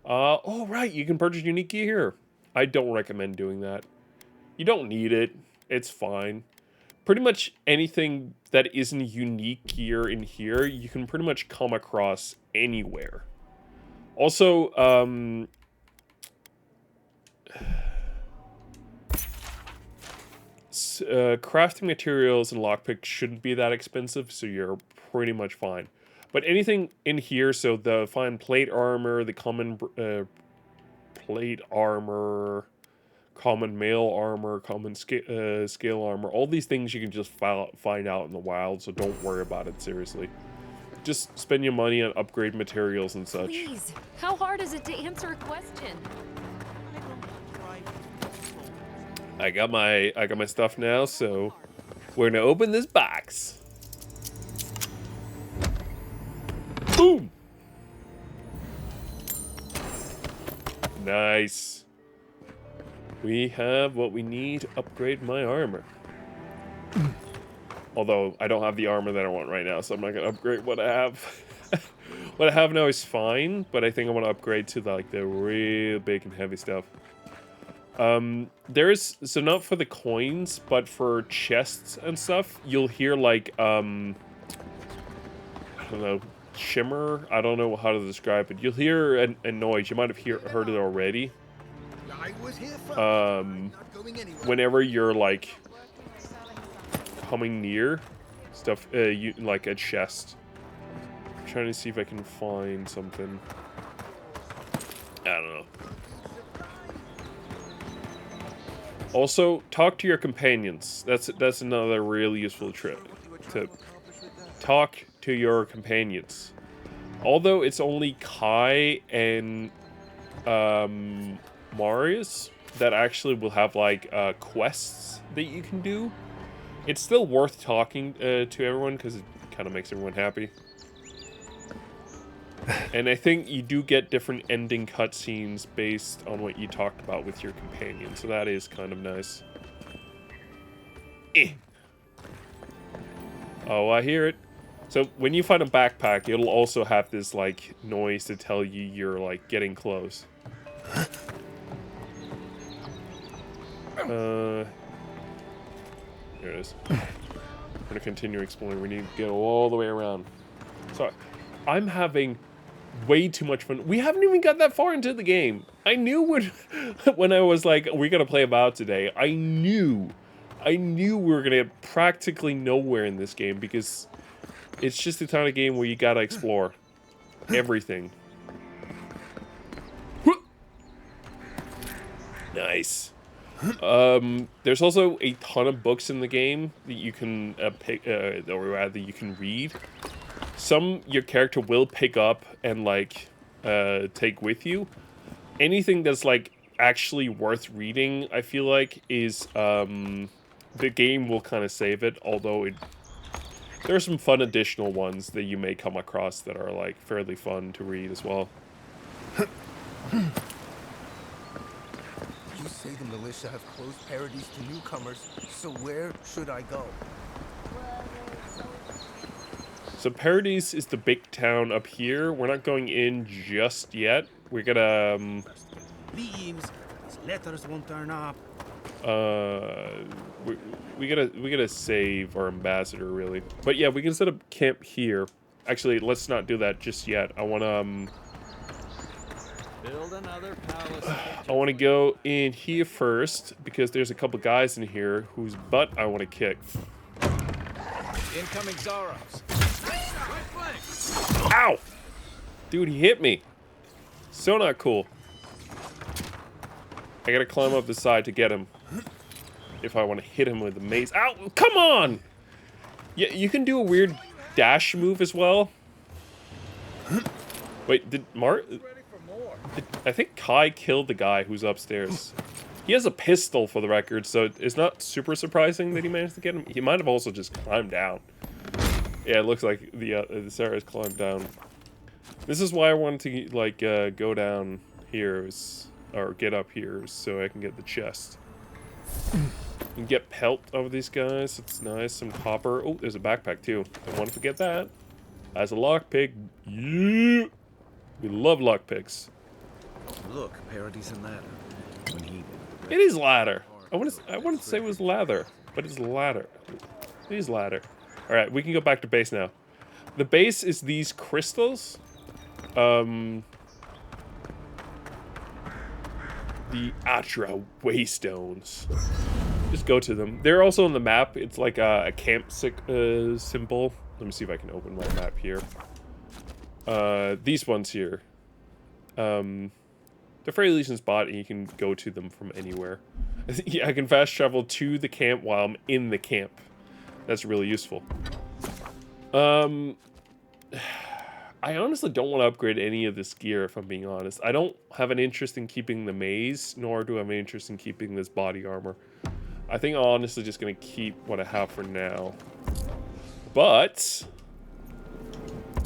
[SPEAKER 1] Oh right, you can purchase unique gear here. I don't recommend doing that. You don't need it. It's fine. Pretty much anything that isn't unique gear in here, you can pretty much come across anywhere. Also, crafting materials and lockpicks shouldn't be that expensive, so you're pretty much fine. But anything in here, so the fine plate armor, the common plate armor, common mail armor, common scale armor, all these things you can just find out in the wild, so don't worry about it, seriously. Just spend your money on upgrade materials and such.
[SPEAKER 6] Please, how hard is it to answer a question?
[SPEAKER 1] I got my stuff now, so we're gonna open this box. Boom! Nice. We have what we need to upgrade my armor. Although I don't have the armor that I want right now, so I'm not gonna upgrade what I have. What I have now is fine, but I think I want to upgrade to the real big and heavy stuff. There is, so not for the coins, but for chests and stuff, you'll hear like, I don't know, shimmer? I don't know how to describe it. You'll hear a noise. You might have heard it already. Whenever you're like coming near stuff, like a chest. I'm trying to see if I can find something. I don't know. Also, talk to your companions. That's another really useful tip. Talk to your companions. Although it's only Kai and Marius that actually will have like quests that you can do, it's still worth talking to everyone because it kind of makes everyone happy. And I think you do get different ending cutscenes based on what you talked about with your companion, so that is kind of nice. Oh, I hear it. So when you find a backpack, it'll also have this like noise to tell you you're like getting close. Here it is. We're gonna continue exploring. We need to go all the way around. So I'm having way too much fun. We haven't even got that far into the game. I knew when I was like, we're gonna play Avowed today, I knew we were gonna get practically nowhere in this game because it's just the kind of game where you gotta explore everything. Nice. There's also a ton of books in the game that you can pick, or rather you can read. Some your character will pick up and like take with you. Anything that's like actually worth reading, I feel like, is the game will kind of save it. Although there are some fun additional ones that you may come across that are like fairly fun to read as well.
[SPEAKER 9] You say the militia have closed Paradise to newcomers, so where should I go?
[SPEAKER 1] So Paradise is the big town up here. We're not going in just yet. We're gonna
[SPEAKER 10] Leaves. These letters won't turn up.
[SPEAKER 1] we gotta save our ambassador really. But yeah, we can set up camp here. Actually, let's not do that just yet. I wanna
[SPEAKER 10] Build another palace.
[SPEAKER 1] I wanna go in here first because there's a couple guys in here whose butt I wanna kick.
[SPEAKER 7] Incoming Zaros.
[SPEAKER 1] Ow! Dude, he hit me. So not cool. I gotta climb up the side to get him. If I want to hit him with the mace. Ow! Come on! Yeah, you can do a weird dash move as well. Wait, I think Kai killed the guy who's upstairs. He has a pistol for the record, so it's not super surprising that he managed to get him. He might have also just climbed down. Yeah, it looks like the Sarah's climbed down. This is why I wanted to like go down here, or get up here, so I can get the chest. And get pelt of these guys. It's nice. Some copper. Oh, there's a backpack too. Don't want to forget that. As a lockpick. Yeah. We love lockpicks.
[SPEAKER 7] Look, Paradise and ladder. When he.
[SPEAKER 1] It is ladder. I wanted to say it was lather, but it's ladder. It is ladder. All right, we can go back to base now. The base is these crystals. The Atra Waystones. Just go to them. They're also on the map. It's like a camp symbol. Let me see if I can open my map here. These ones here. They're fairly decent spot, and you can go to them from anywhere. Yeah, I can fast travel to the camp while I'm in the camp. That's really useful. I honestly don't want to upgrade any of this gear, if I'm being honest. I don't have an interest in keeping the maze, nor do I have an interest in keeping this body armor. I think I'm honestly just going to keep what I have for now. But,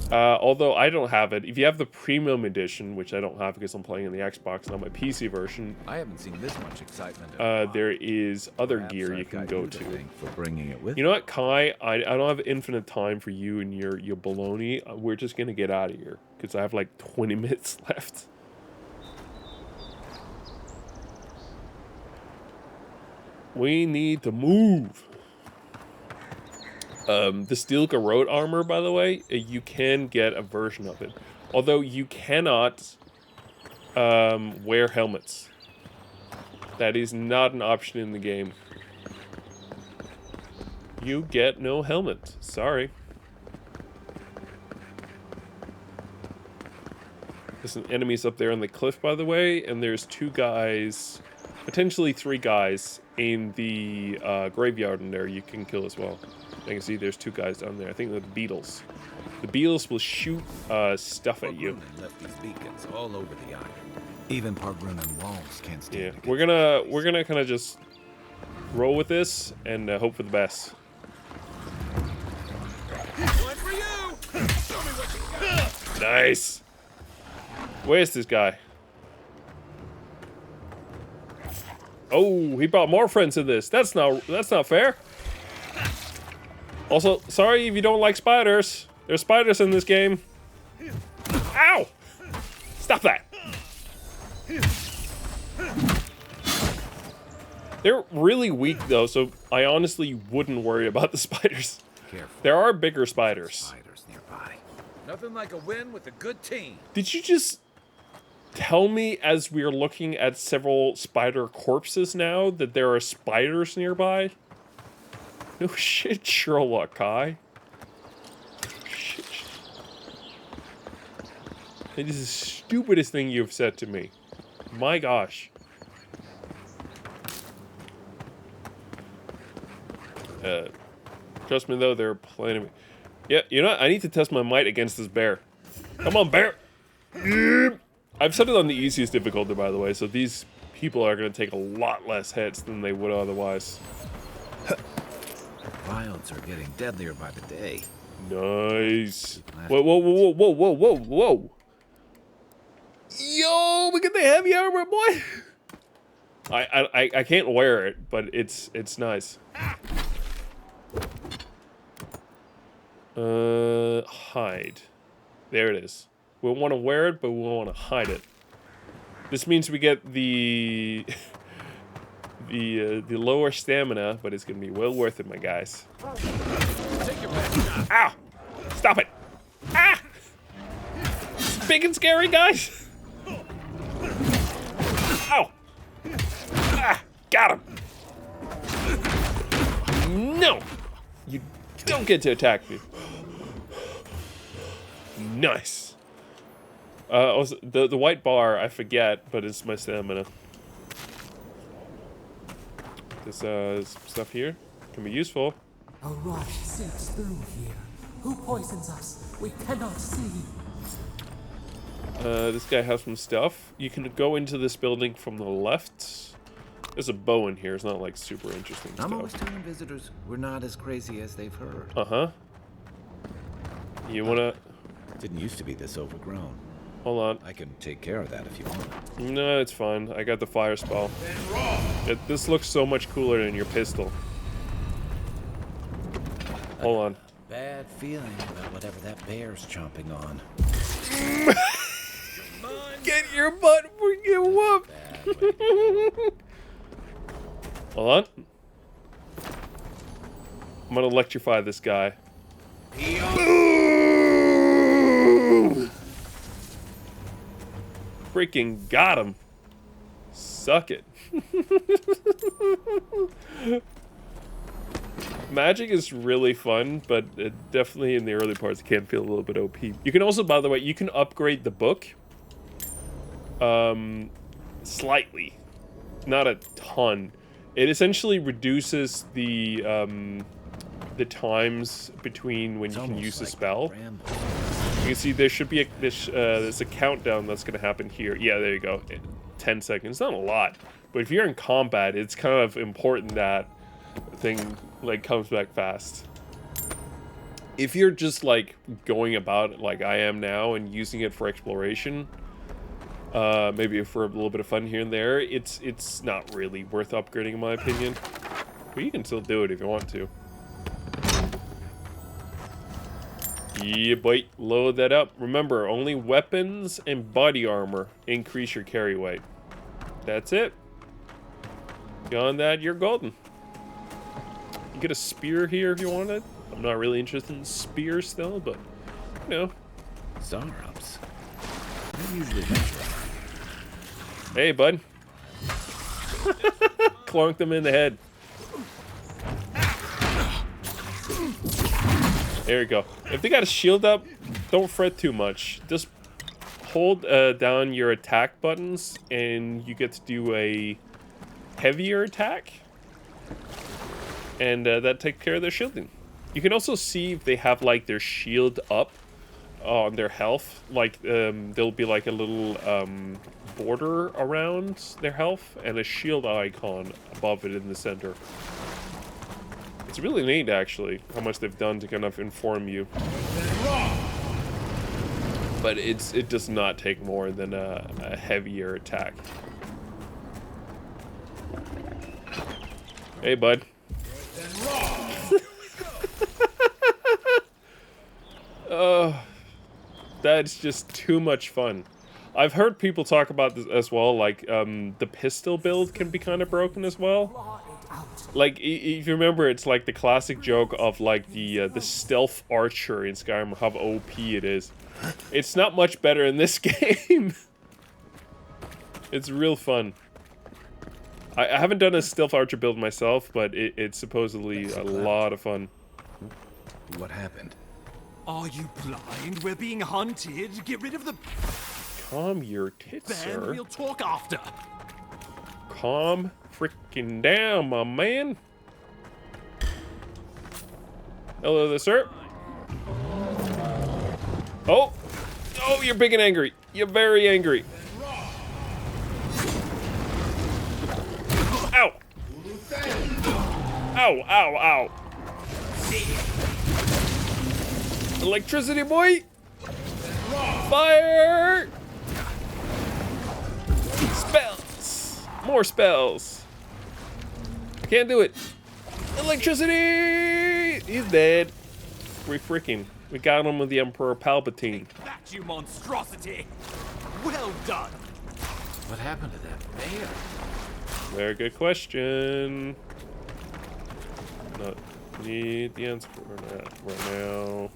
[SPEAKER 1] although I don't have it, if you have the premium edition, which I don't have because I'm playing on the Xbox, not my PC version.
[SPEAKER 7] I haven't seen this much excitement.
[SPEAKER 1] There is other gear you can go to.
[SPEAKER 7] For bringing it with
[SPEAKER 1] you know what, Kai? I don't have infinite time for you and your baloney. We're just gonna get out of here because I have like 20 minutes left. We need to move. The steel garrote armor, by the way, you can get a version of it. Although you cannot wear helmets. That is not an option in the game. You get no helmet. Sorry. There's some enemies up there on the cliff, by the way, and there's two guys potentially 3 guys in the graveyard in there you can kill as well. I can see there's 2 guys down there. I think they're the beetles. The beetles will shoot stuff at you.
[SPEAKER 7] Pargrunen left these beacons all over the island. Even Pargrunen walls can't stand
[SPEAKER 1] Yeah,
[SPEAKER 7] against
[SPEAKER 1] we're gonna kind of just roll with this and hope for the best.
[SPEAKER 10] One for you! Show me what you got!
[SPEAKER 1] Nice. Where's this guy? Oh, he brought more friends in this. That's not fair. Also, sorry if you don't like spiders. There's spiders in this game. Ow! Stop that. They're really weak though, so I honestly wouldn't worry about the spiders.
[SPEAKER 7] Careful.
[SPEAKER 1] There are bigger spiders.
[SPEAKER 7] Spiders nearby. Nothing like a win with a good team.
[SPEAKER 1] Did you just tell me as we're looking at several spider corpses now that there are spiders nearby? No shit, Sherlock, Kai. Shit. It is the stupidest thing you've said to me. My gosh. Trust me though, there are plenty of... Yeah, you know what? I need to test my might against this bear. Come on, bear! I've set it on the easiest difficulty, by the way, so these people are going to take a lot less hits than they would otherwise.
[SPEAKER 7] Wilds are getting deadlier by the day.
[SPEAKER 1] Nice. Whoa, whoa, whoa, whoa, whoa, whoa, whoa. Yo, we get the heavy armor, boy. I can't wear it, but it's nice. Hide. There it is. We want to wear it, but we want to hide it. This means we get the the lower stamina, but it's gonna be well worth it, my guys. Ow! Stop it! Ah! It's big and scary, guys. Ow! Ah! Got him! No! You don't get to attack me. Nice. Also, the white bar, I forget, but it's my stamina. This stuff here can be useful.
[SPEAKER 4] A rush seeps through here. Who poisons us? We cannot see.
[SPEAKER 1] This guy has some stuff. You can go into this building from the left. There's a bow in here. It's not like super interesting stuff.
[SPEAKER 7] I'm always telling visitors we're not as crazy as they've heard.
[SPEAKER 1] Uh-huh. You wanna...
[SPEAKER 7] Didn't used to be this overgrown.
[SPEAKER 1] Hold on.
[SPEAKER 7] I can take care of that if you want.
[SPEAKER 1] No, it's fine. I got the fire spell. This looks so much cooler than your pistol. Hold on.
[SPEAKER 7] Bad feeling about whatever that bear's chomping on.
[SPEAKER 1] Get your butt freaking whooped! Hold on. I'm gonna electrify this guy. Boom! Freaking got him. Suck it. Magic is really fun, but definitely in the early parts it can feel a little bit OP. You can also, by the way, you can upgrade the book. Slightly. Not a ton. It essentially reduces the times between when you can use a spell. You can see there should be there's a countdown that's going to happen here. Yeah, there you go. 10 seconds. Not a lot. But if you're in combat, it's kind of important that thing like comes back fast. If you're just like going about it like I am now and using it for exploration, maybe for a little bit of fun here and there, it's not really worth upgrading in my opinion. But you can still do it if you want to. Yeah, boy, load that up. Remember, only weapons and body armor increase your carry weight. That's it. Beyond that, you're golden. You get a spear here if you want it. I'm not really interested in spears still, but, you know.
[SPEAKER 7] Zarups. They usually venture out.
[SPEAKER 1] Hey, bud. Clunk them in the head. There you go. If they got a shield up, don't fret too much. Just hold down your attack buttons, and you get to do a heavier attack, and that takes care of their shielding. You can also see if they have like their shield up on their health. Like there'll be like a little border around their health and a shield icon above it in the center. It's really neat, actually, how much they've done to kind of inform you. But it does not take more than a heavier attack. Hey, bud. That's just too much fun. I've heard people talk about this as well, like, the pistol build can be kind of broken as well. Like, if you remember, it's like the classic joke of, like, the stealth archer in Skyrim, how OP it is. It's not much better in this game. It's real fun. I haven't done a stealth archer build myself, but it's supposedly a lot of fun.
[SPEAKER 7] What happened?
[SPEAKER 10] Are you blind? We're being hunted. Get rid of the...
[SPEAKER 1] Calm your tits,
[SPEAKER 10] Then
[SPEAKER 1] sir.
[SPEAKER 10] we'll talk after.
[SPEAKER 1] Calm freaking down, my man. Hello there, sir. Oh! Oh, you're big and angry. You're very angry. Ow! Ow, ow, ow. Electricity, boy! Fire! Spells! More spells! Can't do it. Electricity! He's dead. We got him with the Emperor Palpatine.
[SPEAKER 10] That you monstrosity! Well done!
[SPEAKER 7] What happened to that bear?
[SPEAKER 1] Very good question. Not need the answer for that right now.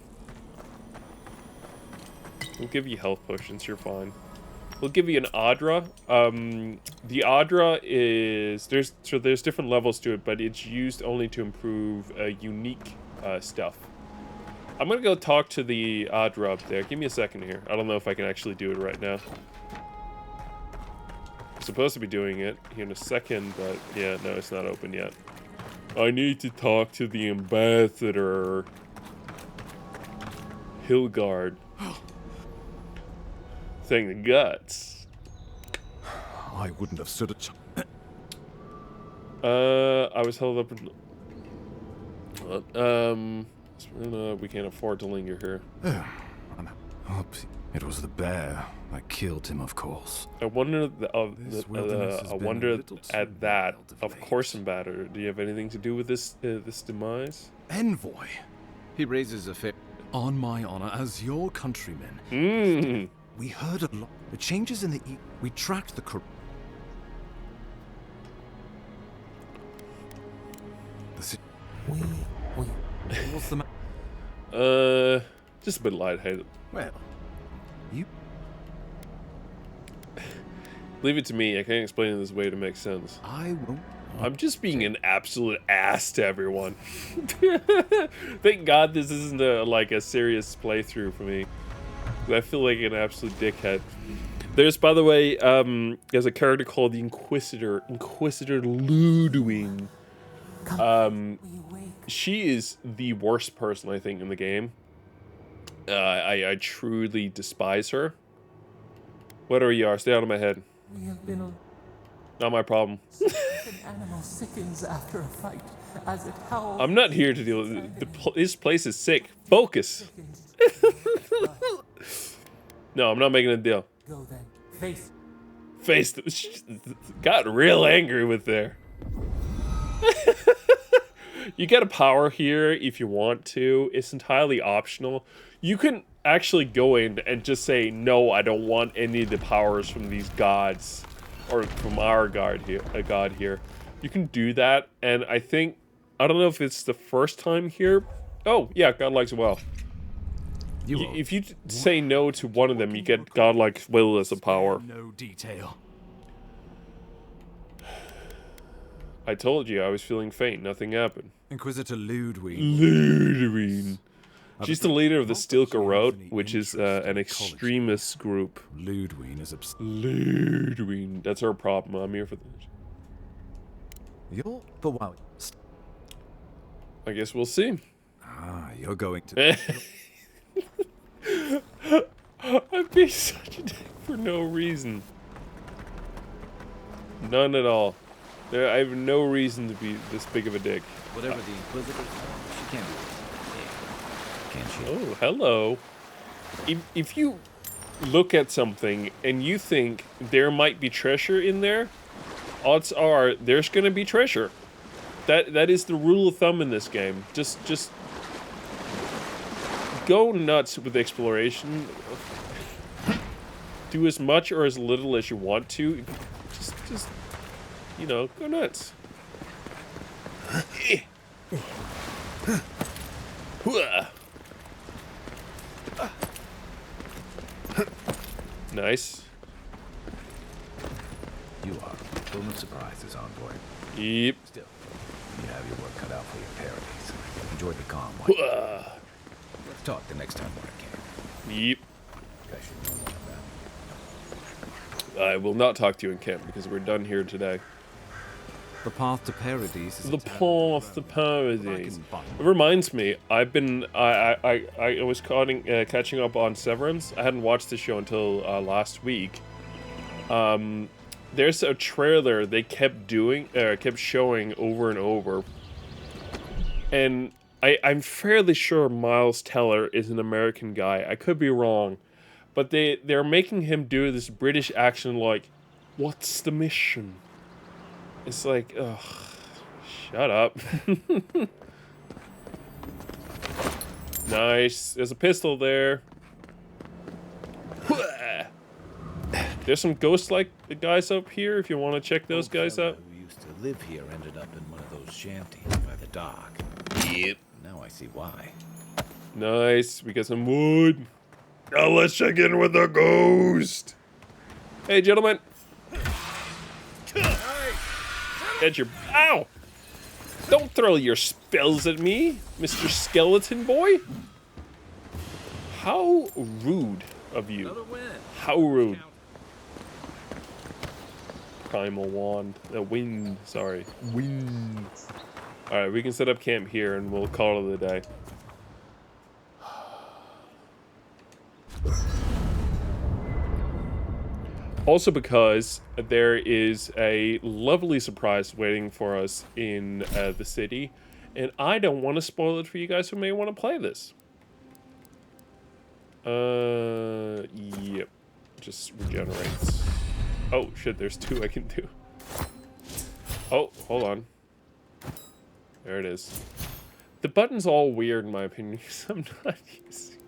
[SPEAKER 1] We'll give you health potions, you're fine. We'll give you an Adra. The Adra is there's different levels to it, but it's used only to improve unique stuff. I'm gonna go talk to the Adra up there. Give me a second here. I don't know if I can actually do it right now. I'm supposed to be doing it here in a second, but yeah, no, it's not open yet. I need to talk to the ambassador. Hilgard. Thing the guts.
[SPEAKER 10] I wouldn't have stood a chance.
[SPEAKER 1] I was held up in... we can't afford to linger here.
[SPEAKER 10] It was the bear. I killed him, of course.
[SPEAKER 1] I wonder at that. Of course, ambassador. Do you have anything to do with this this demise?
[SPEAKER 10] Envoy.
[SPEAKER 7] He raises a fair...
[SPEAKER 10] On my honor as your countrymen. We heard a lot. The changes in the we tracked the what's the matter?
[SPEAKER 1] Just a bit lightheaded.
[SPEAKER 10] Well, you
[SPEAKER 1] leave it to me. I can't explain it this way to make sense.
[SPEAKER 10] I won't.
[SPEAKER 1] I'm just being an absolute ass to everyone. Thank God this isn't like a serious playthrough for me. I feel like an absolute dickhead. There's, by the way, there's a character called the Inquisitor Ludwig. She is the worst person, I think, in the game. I truly despise her. Whatever you are, stay out of my head.
[SPEAKER 4] We have been
[SPEAKER 1] Not my problem.
[SPEAKER 4] an animal sickens after a fight as it howls.
[SPEAKER 1] I'm not here to deal with this place is sick. Focus. No, I'm not making a deal.
[SPEAKER 4] Go then. Face.
[SPEAKER 1] Got real angry with there. You get a power here if you want to. It's entirely optional. You can actually go in and just say, no, I don't want any of the powers from these gods. Or from our god here. You can do that, and I think... I don't know if it's the first time here. Oh, yeah, godlike's well. If you say no to one of them, you get godlike will as a power.
[SPEAKER 10] No detail.
[SPEAKER 1] I told you I was feeling faint. Nothing happened.
[SPEAKER 10] Inquisitor Ludwig.
[SPEAKER 1] Ludwig. She's the leader of the Stilka Road, which is an extremist group.
[SPEAKER 10] Ludwig is
[SPEAKER 1] Ludwig. That's her problem. I'm here for this.
[SPEAKER 10] You're the wow.
[SPEAKER 1] I guess we'll see.
[SPEAKER 10] Ah, you're going to.
[SPEAKER 1] I'm being such a dick for no reason. None at all. I have no reason to be this big of a dick.
[SPEAKER 7] Whatever the Inquisitor, she can't be. Can she?
[SPEAKER 1] Oh, hello. If you look at something and you think there might be treasure in there, odds are there's gonna be treasure. That is the rule of thumb in this game. Just go nuts with exploration. Do as much or as little as you want to. Just you know, go nuts. Nice.
[SPEAKER 7] You are full of surprises, envoy.
[SPEAKER 1] Yep.
[SPEAKER 7] Still, you have your work cut out for your parodies. Enjoy the calm one. Let's talk the next time we're at camp.
[SPEAKER 1] Yep.
[SPEAKER 7] I should know more about.
[SPEAKER 1] I will not talk to you in camp because we're done here today.
[SPEAKER 10] The path to Paradise is
[SPEAKER 1] The path to Paradise. It reminds me, I was catching up on Severance. I hadn't watched the show until last week. There's a trailer they kept showing over and over, and I'm fairly sure Miles Teller is an American guy. I could be wrong, but they're making him do this British accent like, "What's the mission?" It's like, ugh, shut up. Nice. There's a pistol there. There's some ghost-like guys up here if you want to check those guys out.
[SPEAKER 7] Who used to live here ended up in one of those shanties by the dock.
[SPEAKER 1] Yep.
[SPEAKER 7] Now I see why.
[SPEAKER 1] Nice. We got some wood. Now let's check in with the ghost. Hey, gentlemen. Get your... Ow! Don't throw your spells at me, Mr. Skeleton Boy. How rude of you. How rude. Primal Wand. Wind, sorry. Wind. Alright, we can set up camp here and we'll call it a day. Also because there is a lovely surprise waiting for us in the city, and I don't want to spoil it for you guys who may want to play this. Yep. Just regenerates. Oh, shit, there's two I can do. Oh, hold on. There it is. The button's all weird in my opinion, because I'm not using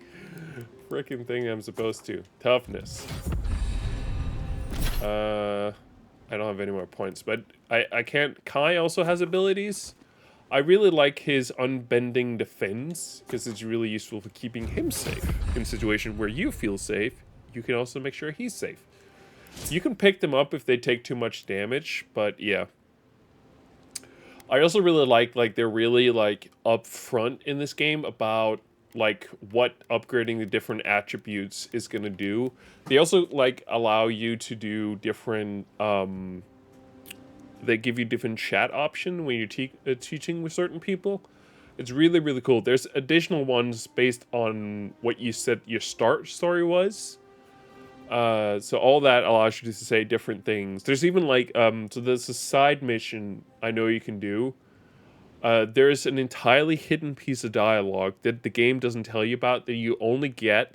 [SPEAKER 1] the frickin' thing I'm supposed to. Toughness. I don't have any more points, but I can't... Kai also has abilities. I really like his unbending defense, because it's really useful for keeping him safe. In a situation where you feel safe, you can also make sure he's safe. You can pick them up if they take too much damage, but yeah. I also really like they're really, like, upfront in this game about, like, what upgrading the different attributes is going to do. They also, like, allow you to do different, they give you different chat option when you're teaching with certain people. It's really, really cool. There's additional ones based on what you said your start story was. So all that allows you to say different things. There's even, like, so there's a side mission I know you can do. There's an entirely hidden piece of dialogue that the game doesn't tell you about that you only get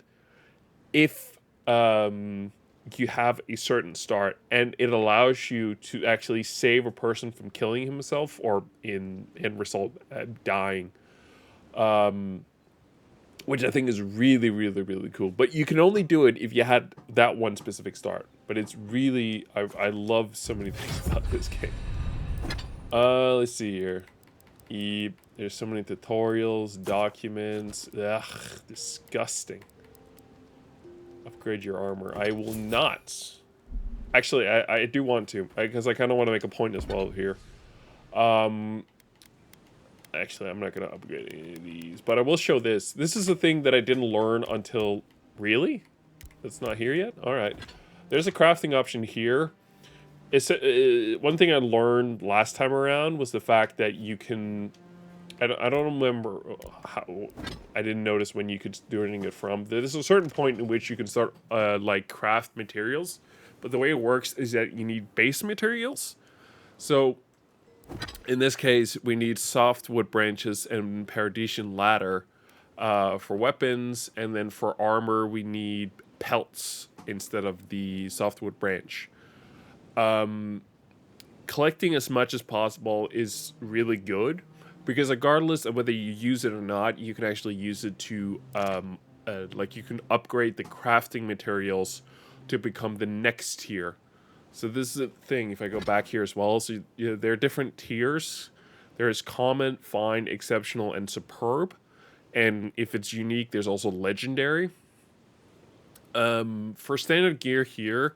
[SPEAKER 1] if you have a certain start, and it allows you to actually save a person from killing himself or in result dying, which I think is really, really, really cool. But you can only do it if you had that one specific start. But it's really, I love so many things about this game. Let's see here. There's so many tutorials, documents. Ugh, disgusting. Upgrade your armor. I will not. Actually, I do want to, because I kind of want to make a point as well here. Actually, I'm not going to upgrade any of these, but I will show this. This is a thing that I didn't learn until... Really? That's not here yet? Alright. There's a crafting option here. it's one thing I learned last time around was the fact that you can. I don't remember how. I didn't notice when you could do anything from. There's a certain point in which you can start like craft materials, but the way it works is that you need base materials. So in this case, we need softwood branches and paradisian ladder for weapons, and then for armor we need pelts instead of the softwood branch. Collecting as much as possible is really good, because regardless of whether you use it or not, you can actually use it to, like, you can upgrade the crafting materials to become the next tier. So this is a thing, if I go back here as well, so there are different tiers. There's common, fine, exceptional, and superb. And if it's unique, there's also legendary. For standard gear here,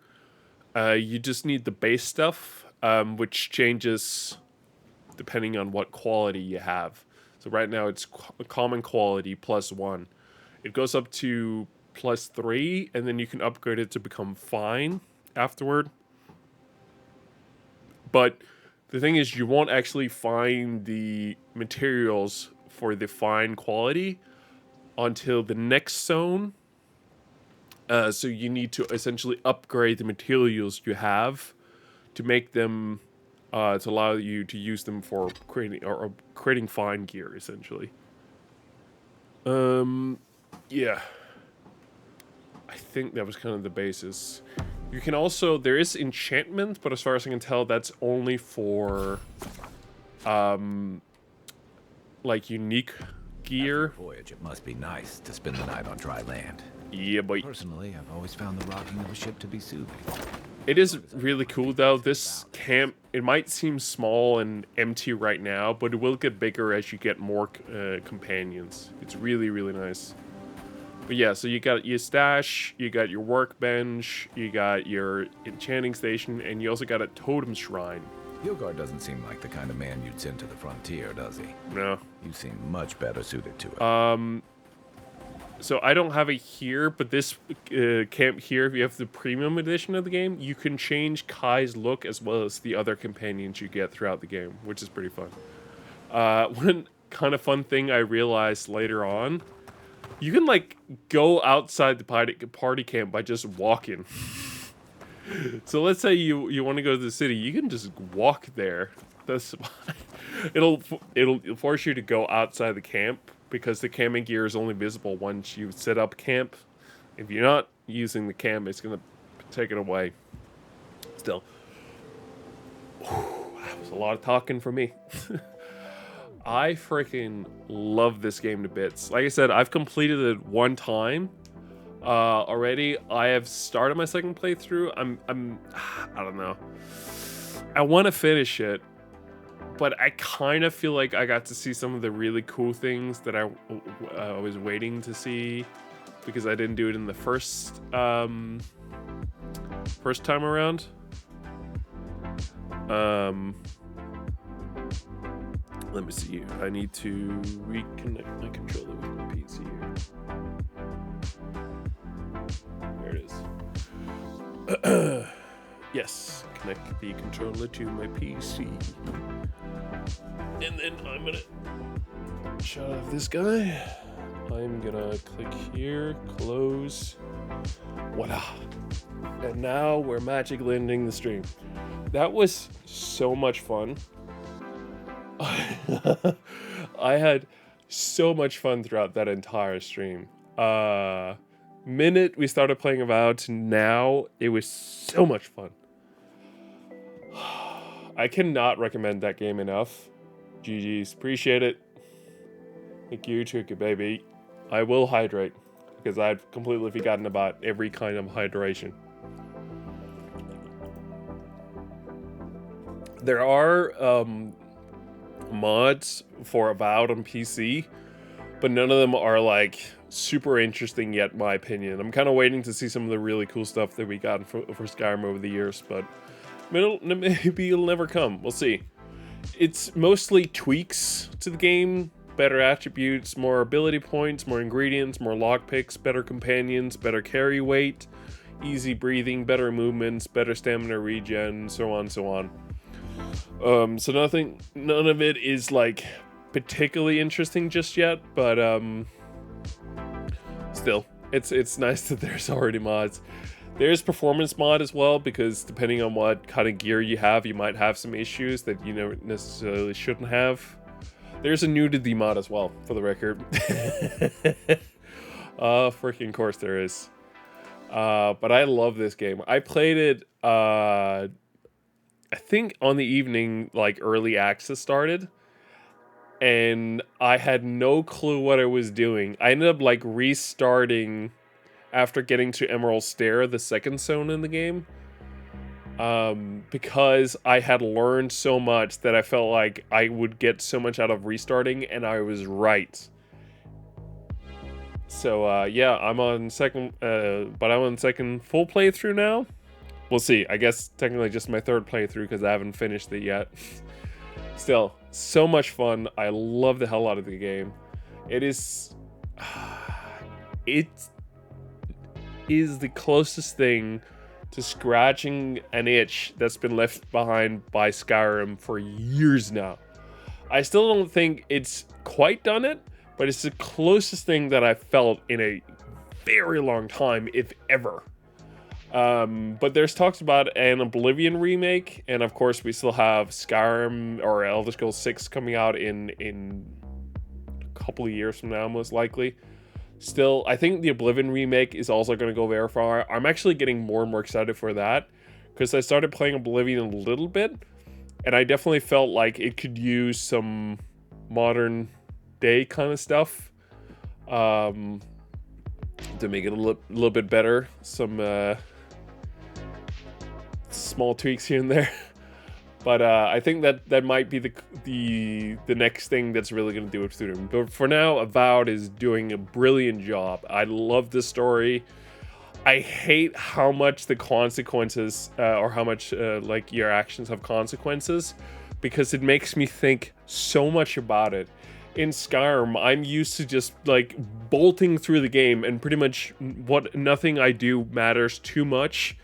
[SPEAKER 1] you just need the base stuff, which changes depending on what quality you have. So right now it's common quality +1. It goes up to +3, and then you can upgrade it to become fine afterward. But the thing is, you won't actually find the materials for the fine quality until the next zone. So you need to essentially upgrade the materials you have to make them to allow you to use them for creating fine gear, essentially. Yeah. I think that was kind of the basis. You can also, there is enchantment, but as far as I can tell, that's only for like unique gear.
[SPEAKER 7] After a voyage, it must be nice to spend the night on dry land.
[SPEAKER 1] Yeah, boy.
[SPEAKER 7] Personally, I've always found the rocking of a ship to be soothing.
[SPEAKER 1] It is really cool, though. This camp, it might seem small and empty right now, but it will get bigger as you get more companions. It's really, really nice. But yeah, so you got your stash, you got your workbench, you got your enchanting station, and you also got a totem shrine.
[SPEAKER 7] Hilgard doesn't seem like the kind of man you'd send to the frontier, does he?
[SPEAKER 1] No.
[SPEAKER 7] You seem much better suited to it.
[SPEAKER 1] So I don't have it here, but this camp here, if you have the premium edition of the game, you can change Kai's look as well as the other companions you get throughout the game, which is pretty fun. One kind of fun thing I realized later on, you can like go outside the party camp by just walking. So let's say you want to go to the city, you can just walk there. That's it'll force you to go outside the camp, because the camping gear is only visible once you set up camp. If you're not using the camp, it's gonna take it away. Still, that was a lot of talking for me. I freaking love this game to bits. Like I said, I've completed it one time already. I have started my second playthrough. I don't know. I want to finish it, but I kind of feel like I got to see some of the really cool things that I was waiting to see, because I didn't do it in the first time around. Let me see. I need to reconnect my controller with my PC here. There it is. Yes, connect the controller to my PC. And then I'm gonna shut off this guy. I'm gonna click here, close. Voila. And now we're magically ending the stream. That was so much fun. I had so much fun throughout that entire stream. Minute we started playing Avowed to now, it was so much fun. I cannot recommend that game enough. GG's, appreciate it. Thank you, Tricky baby. I will hydrate, because I've completely forgotten about every kind of hydration. There are mods for Avowed on PC, but none of them are like super interesting yet, in my opinion. I'm kind of waiting to see some of the really cool stuff that we got for Skyrim over the years, but maybe it'll never come. We'll see. It's mostly tweaks to the game, better attributes, more ability points, more ingredients, more lockpicks, better companions, better carry weight. easy breathing, better movements, better stamina regen, so on and so on. So none of it is like particularly interesting just yet, but still, it's nice that there's already mods. There's performance mod as well, because depending on what kind of gear you have, you might have some issues that you know necessarily shouldn't have. There's a nudity mod as well, for the record. Freaking course there is. But I love this game. I played it, I think on the evening, like, early access started. And I had no clue what I was doing. I ended up, like, restarting after getting to Emerald Stair, the second zone in the game. Because I had learned so much that I felt like I would get so much out of restarting, and I was right. So, yeah, I'm on second full playthrough now. We'll see. I guess technically just my third playthrough because I haven't finished it yet. Still, so much fun. I love the hell out of the game. It is the closest thing to scratching an itch that's been left behind by Skyrim for years now. I still don't think it's quite done it, but it's the closest thing that I've felt in a very long time, if ever. But there's talks about an Oblivion remake, and of course we still have Skyrim or Elder Scrolls 6 coming out in a couple of years from now, most likely. Still, I think the Oblivion remake is also going to go very far. I'm actually getting more and more excited for that, because I started playing Oblivion a little bit, and I definitely felt like it could use some modern day kind of stuff to make it a little bit better. Some small tweaks here and there. But I think that might be the next thing that's really going to do it to them. But for now, Avowed is doing a brilliant job. I love this story. I hate how much the consequences, or how much like your actions have consequences, because it makes me think so much about it. In Skyrim, I'm used to just like bolting through the game, and pretty much nothing I do matters too much.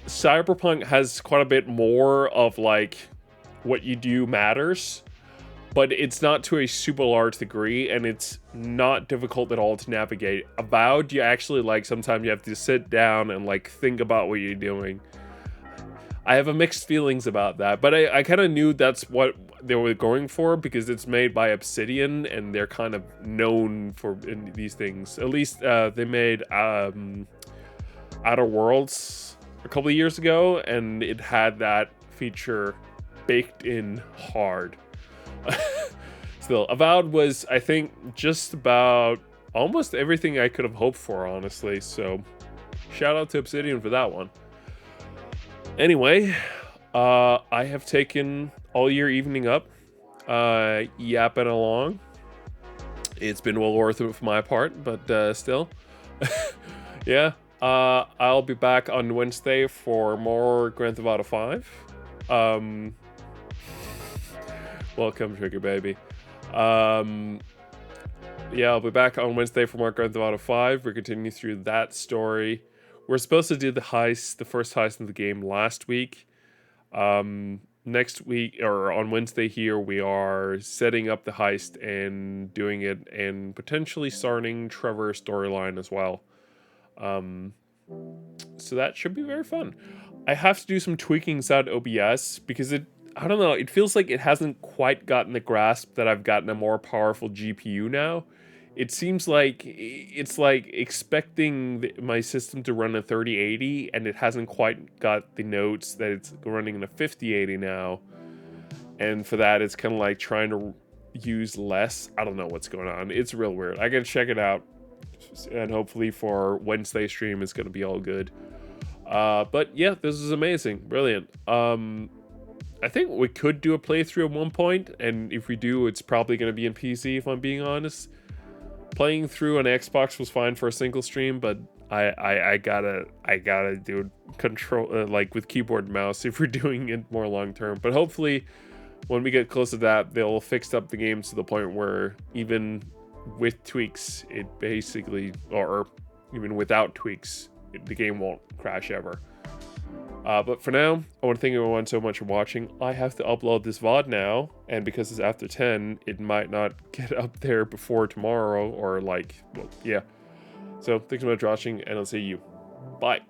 [SPEAKER 1] Cyberpunk has quite a bit more of like what you do matters, but it's not to a super large degree, and it's not difficult at all to navigate. Avowed, you actually like sometimes you have to sit down and like think about what you're doing. I have a mixed feelings about that, but I kind of knew that's what they were going for, because it's made by Obsidian and they're kind of known for these things. At least they made Outer Worlds a couple of years ago, and it had that feature baked in hard. Still, Avowed was, I think, just about almost everything I could have hoped for, honestly, so shout out to Obsidian for that one. Anyway, I have taken all your evening up, yapping along. It's been well worth it for my part, but still. Yeah. I'll be back on Wednesday for more Grand Theft Auto 5. Welcome, Trigger Baby. Yeah, I'll be back on Wednesday for more Grand Theft Auto 5. We're continuing through that story. We're supposed to do the heist, the first heist in the game last week. Next week, or on Wednesday here, we are setting up the heist and doing it, and potentially starting Trevor's storyline as well. So that should be very fun. I have to do some tweaking inside OBS, because I don't know, it feels like it hasn't quite gotten the grasp that I've gotten a more powerful GPU now. It seems like it's like expecting my system to run a 3080, and it hasn't quite got the notes that it's running in a 5080 now. And for that, it's kind of like trying to use less. I don't know what's going on. It's real weird. I gotta check it out. And hopefully for Wednesday stream it's gonna be all good. But yeah, this is amazing, brilliant. I think we could do a playthrough at one point, and if we do, it's probably gonna be in PC, if I'm being honest. Playing through an Xbox was fine for a single stream, but I gotta do control like with keyboard and mouse if we're doing it more long term. But hopefully when we get close to that, they'll fix up the game to the point where even with tweaks, it basically, or even without tweaks, the game won't crash ever. But for now, I want to thank everyone so much for watching. I have to upload this VOD now, and because it's after 10, it might not get up there before tomorrow, or like, well, yeah. So thanks so much for watching, and I'll see you. Bye.